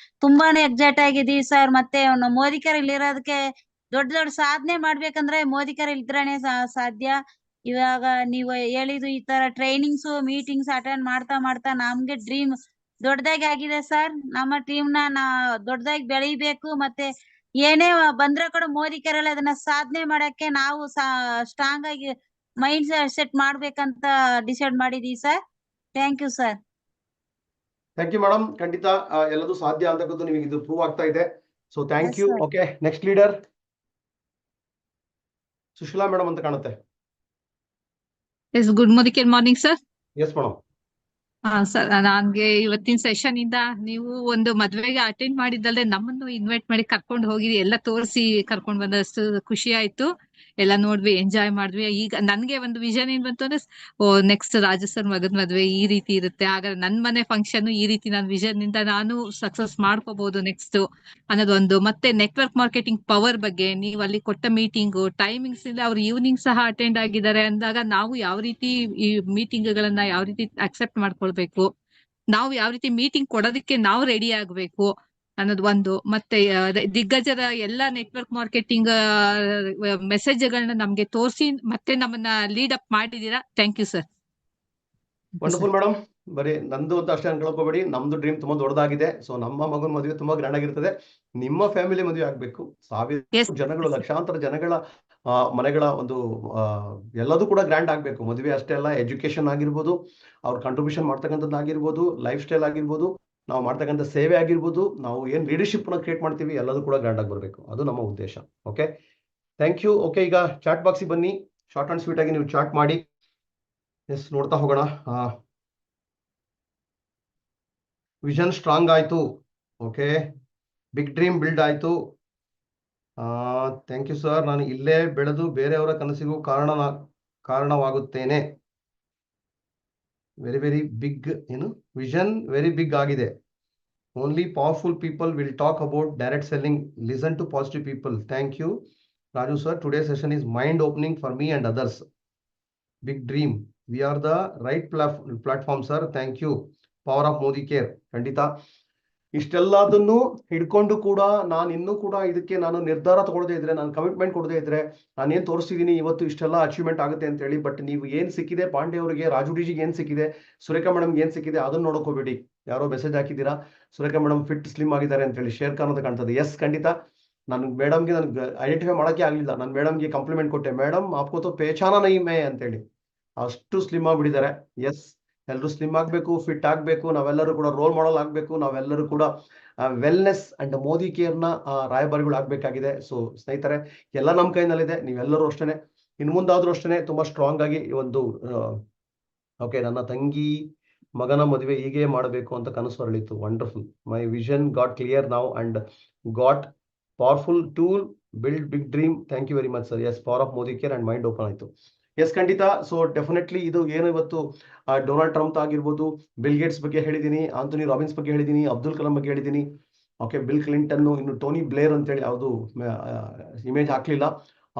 ತುಂಬಾನೇ ಎಕ್ಸೈಟ್ ಆಗಿದೀವಿ ಸರ್. ಮತ್ತೆ ಮೋದಿ ಕರೆಯಲ್ಲಿ ಇರೋದಕ್ಕೆ ದೊಡ್ಡ ದೊಡ್ಡ ಸಾಧನೆ ಮಾಡ್ಬೇಕಂದ್ರೆ ಮೋದಿ ಕರೆಯಲ್ಲಿ ಇದ್ರೇನೆ ಸಾಧ್ಯ. ಇವಾಗ ನೀವು ಹೇಳಿದ್ದು ಈ ತರ ಟ್ರೈನಿಂಗ್ಸ್ ಮೀಟಿಂಗ್ಸ್ ಅಟೆಂಡ್ ಮಾಡ್ತಾ ನಮ್ಗೆ ಡ್ರೀಮ್ ದೊಡ್ಡದಾಗಿ ಆಗಿದೆ ಸರ್. ನಮ್ಮ ಟೀಮ್ ನಾ ದೊಡ್ಡದಾಗಿ ಬೆಳಿಬೇಕು, ಮತ್ತೆ ಏನೇ ಬಂದ್ರೆ ಕೂಡ ಮೋದಿ ಕರೆಯಲ್ಲಿ ಅದನ್ನ ಸಾಧನೆ ಮಾಡಕ್ಕೆ ನಾವು ಸ್ಟ್ರಾಂಗ್ ಆಗಿ ಮೈಂಡ್ ಸೆಟ್ ಮಾಡ್ಬೇಕಂತ ಡಿಸೈಡ್ ಮಾಡಿದೀವಿ sir. Thank you sir. Thank you madam. ಖಂಡಿತ ಎಲ್ಲದೂ ಸಾಧ್ಯ ಅಂತಕ್ಕದ್ದು ನಿಮಗೆ ಇದು ಪ್ರೂವ್ ಆಗ್ತಾ ಇದೆ. So thank you. Okay, next leader Sushila madam ಅಂತ ಕಾಣುತ್ತೆ. Yes, good morning sir. Yes madam. Sir, ನನ್ಗೆ ಇವತ್ತಿನ ಸೆಷನ್ ಇಂದ ನೀವು ಒಂದು ಮದ್ವೆಗೆ ಅಟೆಂಡ್ ಮಾಡಿದ್ದಲ್ದೆ ನಮ್ಮನ್ನು ಇನ್ವೈಟ್ ಮಾಡಿ ಕರ್ಕೊಂಡು ಹೋಗಿ ಎಲ್ಲ ತೋರಿಸಿ ಕರ್ಕೊಂಡು ಬಂದಷ್ಟು ಖುಷಿ ಆಯ್ತು. ಎಲ್ಲ ನೋಡ್ವಿ, ಎಂಜಾಯ್ ಮಾಡಿದ್ವಿ. ಈಗ ನನ್ಗೆ ಒಂದು ವಿಷನ್ ಏನ್ ಬಂತು ಅಂದ್ರೆ, ನೆಕ್ಸ್ಟ್ ರಾಜು ಸರ್ ಮಗನ್ ಮದ್ವೆ ಈ ರೀತಿ ಇರುತ್ತೆ, ಹಾಗಾದ್ರೆ ನನ್ ಮನೆ ಫಂಕ್ಷನ್ ಈ ರೀತಿ ನನ್ನ ವಿಷನ್ ಇಂದ ನಾನು ಸಕ್ಸಸ್ ಮಾಡ್ಕೋಬಹುದು ನೆಕ್ಸ್ಟ್ ಅನ್ನೋದೊಂದು. ಮತ್ತೆ ನೆಟ್ವರ್ಕ್ ಮಾರ್ಕೆಟಿಂಗ್ ಪವರ್ ಬಗ್ಗೆ ನೀವು ಅಲ್ಲಿ ಕೊಟ್ಟ ಮೀಟಿಂಗು ಟೈಮಿಂಗ್ಸ್ ಇಲ್ಲ, ಅವ್ರು ಈವ್ನಿಂಗ್ ಸಹ ಅಟೆಂಡ್ ಆಗಿದ್ದಾರೆ ಅಂದಾಗ ನಾವು ಯಾವ ರೀತಿ ಈ ಮೀಟಿಂಗ್ ಗಳನ್ನ ಯಾವ ರೀತಿ ಅಕ್ಸೆಪ್ಟ್ ಮಾಡ್ಕೊಳ್ಬೇಕು, ನಾವು ಯಾವ ರೀತಿ ಮೀಟಿಂಗ್ ಕೊಡೋದಕ್ಕೆ ನಾವು ರೆಡಿ ಆಗ್ಬೇಕು ಅನ್ನೋದು ಒಂದು. ಮತ್ತೆ ದಿಗ್ಗಜರ ಎಲ್ಲ ನೆಟ್ವರ್ಕ್ ಮಾರ್ಕೆಟಿಂಗ್ ಮೆಸೇಜ್ಗಳನ್ನ ನಮ್ಗೆ ತೋರಿಸಿ ಮತ್ತೆ ನಮ್ಮನ್ನ ಲೀಡ್ ಅಪ್ ಮಾಡಿದೀರಾ. Thank you sir. Wonderful madam. ಬರೀ ನಂದು ಅಂತ ಅಷ್ಟೇ ಅನ್ಕೊಳ್ಕೋಬೇಡಿ, ನಮ್ದು ಡ್ರೀಮ್ ತುಂಬಾ ದೊಡ್ಡದಾಗಿದೆ. ಸೊ ನಮ್ಮ ಮಗನ ಮದುವೆ ತುಂಬಾ ಗ್ರ್ಯಾಂಡ್ ಆಗಿರ್ತದೆ. ನಿಮ್ಮ ಫ್ಯಾಮಿಲಿ ಮದುವೆ ಆಗ್ಬೇಕು, ಸಾವಿರ ಜನಗಳು, ಲಕ್ಷಾಂತರ ಜನಗಳ ಮನೆಗಳ ಒಂದು ಎಲ್ಲದೂ ಕೂಡ ಗ್ರ್ಯಾಂಡ್ ಆಗ್ಬೇಕು. ಮದುವೆ ಅಷ್ಟೇ ಅಲ್ಲ, ಎಜುಕೇಶನ್ ಆಗಿರ್ಬೋದು, ಅವ್ರ ಕಾಂಟ್ರಿಬ್ಯೂಷನ್ ಮಾಡ್ತಕ್ಕಂಥದ್ದು ಆಗಿರ್ಬೋದು, ಲೈಫ್ ಸ್ಟೈಲ್ ಆಗಿರ್ಬೋದು, ನಾವು ಮಾಡ್ತಕ್ಕಂಥ ಸೇವೆ ಆಗಿರ್ಬೋದು, ನಾವು ಏನ್ ಲೀಡರ್ಶಿಪ್ ನ ಕ್ರಿಯೇಟ್ ಮಾಡ್ತೀವಿ ಎಲ್ಲದೂ ಕೂಡ ಗ್ರ್ಯಾಂಡ್ ಆಗಿ ಬರಬೇಕು. ಅದು ನಮ್ಮ ಉದ್ದೇಶ. Okay, thank you. ಓಕೆ, ಈಗ ಚಾಟ್ ಬಾಕ್ಸಿಗೆ ಬನ್ನಿ. ಶಾರ್ಟ್ ಅಂಡ್ ಸ್ವೀಟ್ ಆಗಿ ನೀವು ಚಾಟ್ ಮಾಡಿ. ಎಸ್, ನೋಡ್ತಾ ಹೋಗೋಣ. ವಿಷನ್ ಸ್ಟ್ರಾಂಗ್ ಆಯ್ತು. ಓಕೆ, ಬಿಗ್ ಡ್ರೀಮ್ ಬಿಲ್ಡ್ ಆಯ್ತು. Thank you sir. ನಾನು ಇಲ್ಲೇ ಬೆಳೆದು ಬೇರೆಯವರ ಕನಸಿಗೂ ಕಾರಣವಾಗುತ್ತೇನೆ. ವೆರಿ ವೆರಿ ಬಿಗ್, ಏನು ವಿಷನ್ ವೆರಿ ಬಿಗ್ ಆಗಿದೆ. Only powerful people will talk about direct selling. Listen to positive people. Thank you Raju sir. Today session is mind opening for me and others. Big dream. We are the right platform sir. Thank you. Power of Modicare. ಖಂಡಿತ ಇಷ್ಟೆಲ್ಲದನ್ನು ಹಿಡ್ಕೊಂಡು ಕೂಡ ನಾನು ಇನ್ನೂ ಕೂಡ ಇದಕ್ಕೆ ನಾನು ನಿರ್ಧಾರ ತಗೊಳ್ಳದೇ ಇದ್ರೆ, ನಾನು ಕಮಿಟ್ಮೆಂಟ್ ಕೊಡದೇ ಇದ್ರೆ, ನಾನು ಏನ್ ತೋರಿಸ್ತಿದ್ದೀನಿ ಇವತ್ತು ಇಷ್ಟೆಲ್ಲ ಅಚೀವ್ಮೆಂಟ್ ಆಗುತ್ತೆ ಅಂತ ಹೇಳಿ. ಬಟ್ ನೀವು ಏನ್ ಸಿಕ್ಕಿದೆ ಪಾಂಡೆ ಅವರಿಗೆ, ರಾಜು ಡಿಜಿಗೆ ಏನ್ ಸಿಕ್ಕಿದೆ, ಸುರೇಖಾ ಮೇಡಮ್ಗೆ ಏನ್ ಸಿಕ್ಕಿದೆ ಅದನ್ನ ನೋಡ್ಕೋಬೇಡಿ. ಯಾರೋ ಮೆಸೇಜ್ ಹಾಕಿದ್ದೀರಾ, ಸುರೇಖಾ ಮೇಡಮ್ ಫಿಟ್ ಸ್ಲಿಮ್ ಆಗಿದ್ದಾರೆ ಅಂತ ಹೇಳಿ, ಶೇರ್ ಕಾಣೋದು ಕಾಣ್ತದೆ. ಎಸ್, ಖಂಡಿತ. ನಾನು ಮೇಡಮ್ಗೆ ನನ್ಗೆ ಐಡೆಂಟಿಫೈ ಮಾಡೋಕ್ಕೆ ಆಗಲಿಲ್ಲ. ನಾನು ಮೇಡಮ್ಗೆ ಕಾಂಪ್ಲಿಮೆಂಟ್ ಕೊಟ್ಟೆ, ಮೇಡಮ್ ಆಪ್ಕೋ ತೋ ಪೇಚಾನ ನಹೀ ಮೇ ಅಂತ ಹೇಳಿ. ಅಷ್ಟು ಸ್ಲಿಮ್ ಆಗಿಬಿಟ್ಟಿದ್ದಾರೆ. ಎಸ್, ಎಲ್ಲರೂ ಸ್ಲಿಮ್ ಆಗ್ಬೇಕು, ಫಿಟ್ ಆಗ್ಬೇಕು, ನಾವೆಲ್ಲರೂ ಕೂಡ ರೋಲ್ ಮಾಡಲ್ ಆಗ್ಬೇಕು, ನಾವೆಲ್ಲರೂ ಕೂಡ ವೆಲ್ನೆಸ್ ಅಂಡ್ ಮೋದಿ ಕೇರ್ನ ರಾಯಭಾರಿಗಳು ಆಗ್ಬೇಕಾಗಿದೆ. ಸೊ ಸ್ನೇಹಿತರೆ, ಎಲ್ಲ ನಮ್ಮ ಕೈನಲ್ಲಿದೆ. ನೀವೆಲ್ಲರೂ ಅಷ್ಟೇನೆ, ಇನ್ನು ಮುಂದಾದ್ರೂ ಅಷ್ಟೇನೆ ತುಂಬಾ ಸ್ಟ್ರಾಂಗ್ ಆಗಿ ಈ ಒಂದು ಓಕೆ, ನನ್ನ ತಂಗಿ ಮಗನ ಮದುವೆ ಹೀಗೆ ಮಾಡಬೇಕು ಅಂತ ಕನಸು ಅರಳಿತು. Wonderful. My vision got clear now and got powerful tool, build big dream. Thank you very much sir. Yes, power of Modicare and mind open ಆಯ್ತು. ಎಸ್, ಖಂಡಿತ. ಸೊ ಡೆಫಿನೆಟ್ಲಿ ಇದು ಏನು ಇವತ್ತು ಡೊನಾಲ್ಡ್ ಟ್ರಂಪ್ ಆಗಿರ್ಬೋದು, ಬಿಲ್ ಗೇಟ್ಸ್ ಬಗ್ಗೆ ಹೇಳಿದ್ದೀನಿ, ಆಂಥೋನಿ ರಾಬಿನ್ಸ್ ಬಗ್ಗೆ ಹೇಳಿದ್ದೀನಿ, ಅಬ್ದುಲ್ ಕಲಾಂ ಬಗ್ಗೆ ಹೇಳಿದ್ದೀನಿ. ಓಕೆ, ಬಿಲ್ ಕ್ಲಿಂಟನ್, ಇನ್ನು ಟೋನಿ ಬ್ಲೇರ್ ಅಂತೇಳಿ ಯಾವುದು ಇಮೇಜ್ ಹಾಕ್ಲಿಲ್ಲ.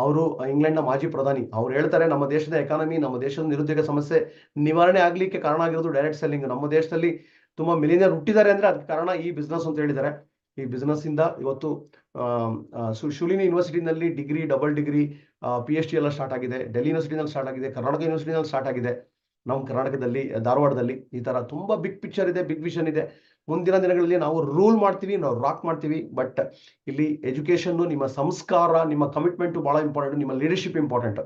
ಅವರು ಇಂಗ್ಲೆಂಡ್ನ ಮಾಜಿ ಪ್ರಧಾನಿ. ಅವ್ರು ಹೇಳ್ತಾರೆ ನಮ್ಮ ದೇಶದ ಎಕಾನಮಿ, ನಮ್ಮ ದೇಶದ ನಿರುದ್ಯೋಗ ಸಮಸ್ಯೆ ನಿವಾರಣೆ ಆಗ್ಲಿಕ್ಕೆ ಕಾರಣ ಆಗಿರೋದು ಡೈರೆಕ್ಟ್ ಸೆಲ್ಲಿಂಗ್. ನಮ್ಮ ದೇಶದಲ್ಲಿ ತುಂಬಾ ಮಿಲಿಯನರ್ ಹುಟ್ಟಿದ್ದಾರೆ ಅಂದ್ರೆ ಅದಕ್ಕೆ ಕಾರಣ ಈ ಬಿಸ್ನೆಸ್ ಅಂತ ಹೇಳಿದ್ದಾರೆ. ಈ ಬಿಸ್ನೆಸ್ ಇಂದ ಇವತ್ತು ಶೂಲಿನಿ ಯೂನಿವರ್ಸಿಟಿನಲ್ಲಿ ಡಿಗ್ರಿ, ಡಬಲ್ ಡಿಗ್ರಿ, PhD ಎಲ್ಲ ಸ್ಟಾರ್ಟ್ ಆಗಿದೆ. ಡೆಲ್ಲಿ ಯೂನಿವರ್ಸಿಟಿನಲ್ಲಿ ಸ್ಟಾರ್ಟ್ ಆಗಿದೆ, ಕರ್ನಾಟಕ ಯೂನಿವರ್ಸಿಟಿನಲ್ಲಿ ಸ್ಟಾರ್ಟ್ ಆಗಿದೆ. ನಮ್ಮ ಕರ್ನಾಟಕದಲ್ಲಿ ಧಾರವಾಡದಲ್ಲಿ ಈ ತರ ತುಂಬಾ ಬಿಗ್ ಪಿಕ್ಚರ್ ಇದೆ, ಬಿಗ್ ವಿಷನ್ ಇದೆ. ಮುಂದಿನ ದಿನಗಳಲ್ಲಿ ನಾವು ರೂಲ್ ಮಾಡ್ತೀವಿ, ನಾವು ರಾಕ್ ಮಾಡ್ತೀವಿ. ಬಟ್ ಇಲ್ಲಿ ಎಜುಕೇಶನ್, ನಿಮ್ಮ ಸಂಸ್ಕಾರ, ನಿಮ್ಮ ಕಮಿಟ್ಮೆಂಟ್ ಬಹಳ ಇಂಪಾರ್ಟೆಂಟ್, ನಿಮ್ಮ ಲೀಡರ್ಶಿಪ್ ಇಂಪಾರ್ಟೆಂಟ್.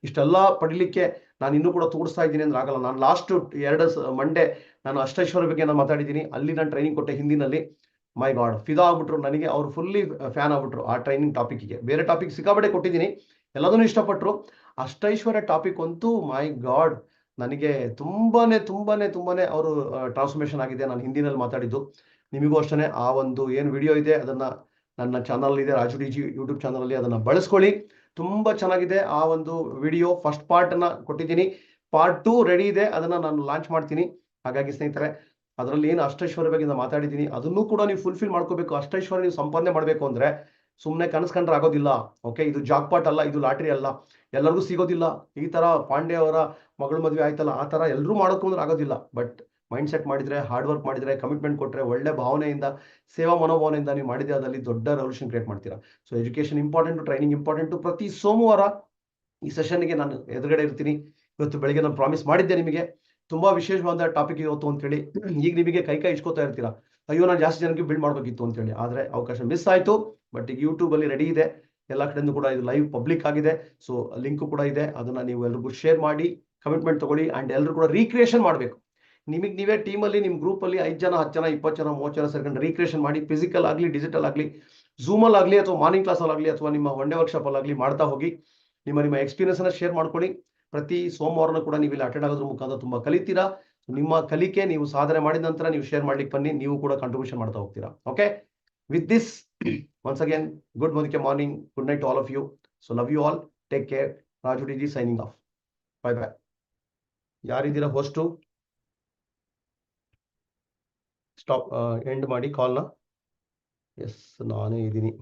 ಇಷ್ಟೆಲ್ಲ ಪಡಿಲಿಕ್ಕೆ ನಾನು ಇನ್ನೂ ಕೂಡ ತೋರಿಸ್ತಾ ಇದ್ದೀನಿ ಅಂದ್ರೆ ಆಗಲ್ಲ. ನಾನು ಲಾಸ್ಟ್ 2 ಮಂಡೇ ನಾನು ಅಷ್ಟೈಶ್ವರ್ಯ ಬಗ್ಗೆ ನಾನು ಮಾತಾಡಿದ್ದೀನಿ. ಅಲ್ಲಿ ನಾನು ಟ್ರೈನಿಂಗ್ ಕೊಟ್ಟೆ ಹಿಂದಿನಲ್ಲಿ. ಮೈ ಗಾಡ್, ಫಿದಾ ಆಗ್ಬಿಟ್ರು ನನಗೆ. ಅವ್ರು ಫುಲ್ಲಿ ಫ್ಯಾನ್ ಆಗ್ಬಿಟ್ರು ಆ ಟ್ರೈನಿಂಗ್ ಟಾಪಿಕ್ಗೆ. ಬೇರೆ ಟಾಪಿಕ್ ಸಿಕ್ಕಾಪಟ್ಟೆ ಕೊಟ್ಟಿದ್ದೀನಿ, ಎಲ್ಲದನ್ನು ಇಷ್ಟಪಟ್ಟರು. ಅಷ್ಟೈಶ್ವರ್ಯ ಟಾಪಿಕ್ ಅಂತೂ ಮೈ ಗಾಡ್ ನನಗೆ ತುಂಬಾನೇ ಅವರು ಟ್ರಾನ್ಸ್ಫಾರ್ಮೇಶನ್ ಆಗಿದೆ. ನಾನು ಹಿಂದಿನಲ್ಲಿ ಮಾತಾಡಿದ್ದು. ನಿಮಗೂ ಅಷ್ಟೇ ಆ ಒಂದು ಏನು ವಿಡಿಯೋ ಇದೆ ಅದನ್ನ ನನ್ನ ಚಾನಲ್ ಇದೆ, Raju D G YouTube channel ಅಲ್ಲಿ, ಅದನ್ನ ಬಳಸ್ಕೊಳ್ಳಿ. ತುಂಬಾ ಚೆನ್ನಾಗಿದೆ ಆ ಒಂದು ವಿಡಿಯೋ. ಫಸ್ಟ್ ಪಾರ್ಟ್ ಅನ್ನ ಕೊಟ್ಟಿದ್ದೀನಿ, ಪಾರ್ಟ್ 2 ರೆಡಿ ಇದೆ, ಅದನ್ನ ನಾನು ಲಾಂಚ್ ಮಾಡ್ತೀನಿ. ಹಾಗಾಗಿ ಸ್ನೇಹಿತರೆ, ಅದರಲ್ಲಿ ಏನು ಅಷ್ಟೈಶ್ವರ್ಯ ಬಗ್ಗೆ ನಾನು ಮಾತಾಡಿದ್ದೀನಿ ಅದನ್ನು ಕೂಡ ನೀವು ಫುಲ್ಫಿಲ್ ಮಾಡ್ಕೋಬೇಕು. ಅಷ್ಟೈಶ್ವರ್ಯ ನೀವು ಸಂಪಾದನೆ ಮಾಡಬೇಕು ಅಂದ್ರೆ ಸುಮ್ಮನೆ ಕನಸ್ಕೊಂಡ್ರೆ ಆಗೋದಿಲ್ಲ. ಓಕೆ, ಇದು ಜಾಕ್ಪಾಟ್ ಅಲ್ಲ, ಇದು ಲಾಟ್ರಿ ಅಲ್ಲ, ಎಲ್ಲರಿಗೂ ಸಿಗೋದಿಲ್ಲ. ಈ ತರ ಪಾಂಡೆ ಅವರ ಮಗಳು ಮದುವೆ ಆಯ್ತಲ್ಲ, ಆ ತರ ಎಲ್ಲರೂ ಮಾಡೋಕೆ ಆಗೋದಿಲ್ಲ. ಬಟ್ ಮೈಂಡ್ ಸೆಟ್ ಮಾಡಿದ್ರೆ, ಹಾರ್ಡ್ ವರ್ಕ್ ಮಾಡಿದ್ರೆ, ಕಮಿಟ್ಮೆಂಟ್ ಕೊಟ್ರೆ, ಒಳ್ಳೆ ಭಾವನೆಯಿಂದ, ಸೇವಾ ಮನೋಭಾವನೆಯಿಂದ ನೀವು ಮಾಡಿದ್ರೆ ಅದರಲ್ಲಿ ದೊಡ್ಡ ರೆವಲ್ಯೂಷನ್ ಕ್ರಿಯೇಟ್ ಮಾಡ್ತೀರಾ. So education important, training important. ಪ್ರತಿ ಸೋಮವಾರ ಈ ಸೆಷನ್ಗೆ ನಾನು ಎದುರುಗಡೆ ಇರ್ತೀನಿ. ಇವತ್ತು ಬೆಳಿಗ್ಗೆ ನಾನು ಪ್ರಾಮಿಸ್ ಮಾಡಿದ್ದೆ ನಿಮಗೆ ತುಂಬಾ ವಿಶೇಷವಾದ ಟಾಪಿಕ್ ಇವತ್ತು ಅಂತ ಹೇಳಿ. ಈಗ ನಿಮಗೆ ಕೈ ಇಸ್ಕೋತಾ ಇರ್ತೀರಾ, ಅಯ್ಯೋ ನಾನು ಜಾಸ್ತಿ ಜನಕ್ಕೆ ಬಿಲ್ಡ್ ಮಾಡ್ಬೇಕಿತ್ತು ಅಂತ ಹೇಳಿ. ಆದ್ರೆ ಅವಕಾಶ ಮಿಸ್ ಆಯ್ತು. ಬಟ್ ಈಗ ಯೂಟ್ಯೂಬ್ ಅಲ್ಲಿ ರೆಡಿ ಇದೆ, ಎಲ್ಲ ಕಡೆಯಿಂದ ಕೂಡ ಇದು ಲೈವ್ ಪಬ್ಲಿಕ್ ಆಗಿದೆ. ಸೊ ಲಿಂಕ್ ಕೂಡ ಇದೆ, ಅದನ್ನ ನೀವು ಎಲ್ರಿಗೂ ಶೇರ್ ಮಾಡಿ, ಕಮಿಟ್ಮೆಂಟ್ ತಗೊಳ್ಳಿ. ಅಂಡ್ ಎಲ್ಲರೂ ಕೂಡ ರೀಕ್ರಿಯೇಷನ್ ಮಾಡಬೇಕು. ನಿಮಗೆ ನೀವೇ ಟೀಮಲ್ಲಿ, ನಿಮ್ಮ ಗ್ರೂಪಲ್ಲಿ 5 ಜನ, 10 ಜನ, 20 ಜನ, 30 ಜನ ಸೇರ್ಕೊಂಡು ರೀಕ್ರಿಯೇಷನ್ ಮಾಡಿ. ಫಿಸಿಕಲ್ ಆಗಲಿ, ಡಿಜಿಟಲ್ ಆಗಲಿ, ಝೂಮಲ್ಲಿ ಆಗಲಿ, ಅಥವಾ ಮಾರ್ನಿಂಗ್ ಕ್ಲಾಸಲ್ಲಿ ಆಗಲಿ, ಅಥವಾ ನಿಮ್ಮ ಒನ್ ಡೇ ವರ್ಕ್ಶಾಪ್ ಅಲ್ಲಿ ಮಾಡ್ತಾ ಹೋಗಿ. ನಿಮ್ಮ ಎಕ್ಸ್ಪೀರಿಯನ್ಸ್ ಅನ್ನ ಶೇರ್ ಮಾಡ್ಕೊಳ್ಳಿ. ಪ್ರತಿ ಸೋಮವಾರನೂ ಕೂಡ ನೀವು ಇಲ್ಲಿ ಅಟೆಂಡ್ ಆಗೋದ್ರ ಮುಖಾಂತರ ತುಂಬಾ ಕಲಿತೀರಾ. ನಿಮ್ಮ ಕಲಿಕೆ ನೀವು ಸಾಧನೆ ಮಾಡಿದ ನಂತರ ನೀವು ಶೇರ್ ಮಾಡ್ಲಿಕ್ಕೆ ಬನ್ನಿ, ನೀವು ಕೂಡ ಕಾಂಟ್ರಿಬ್ಯೂಷನ್ ಮಾಡ್ತಾ ಹೋಗ್ತೀರಾ. Okay, with this once again, good morning, good night to all of you. So love you all, take care. Raju DG signing off. Bye bye. ಯಾರಿದ್ದೀರಾ ಹೋಸ್ಟು? ಸ್ಟಾಪ್, ಎಂಡ್ ಮಾಡಿ ಕಾಲ್ನ. ಎಸ್, ನಾನೇ ಇದ್ದೀನಿ.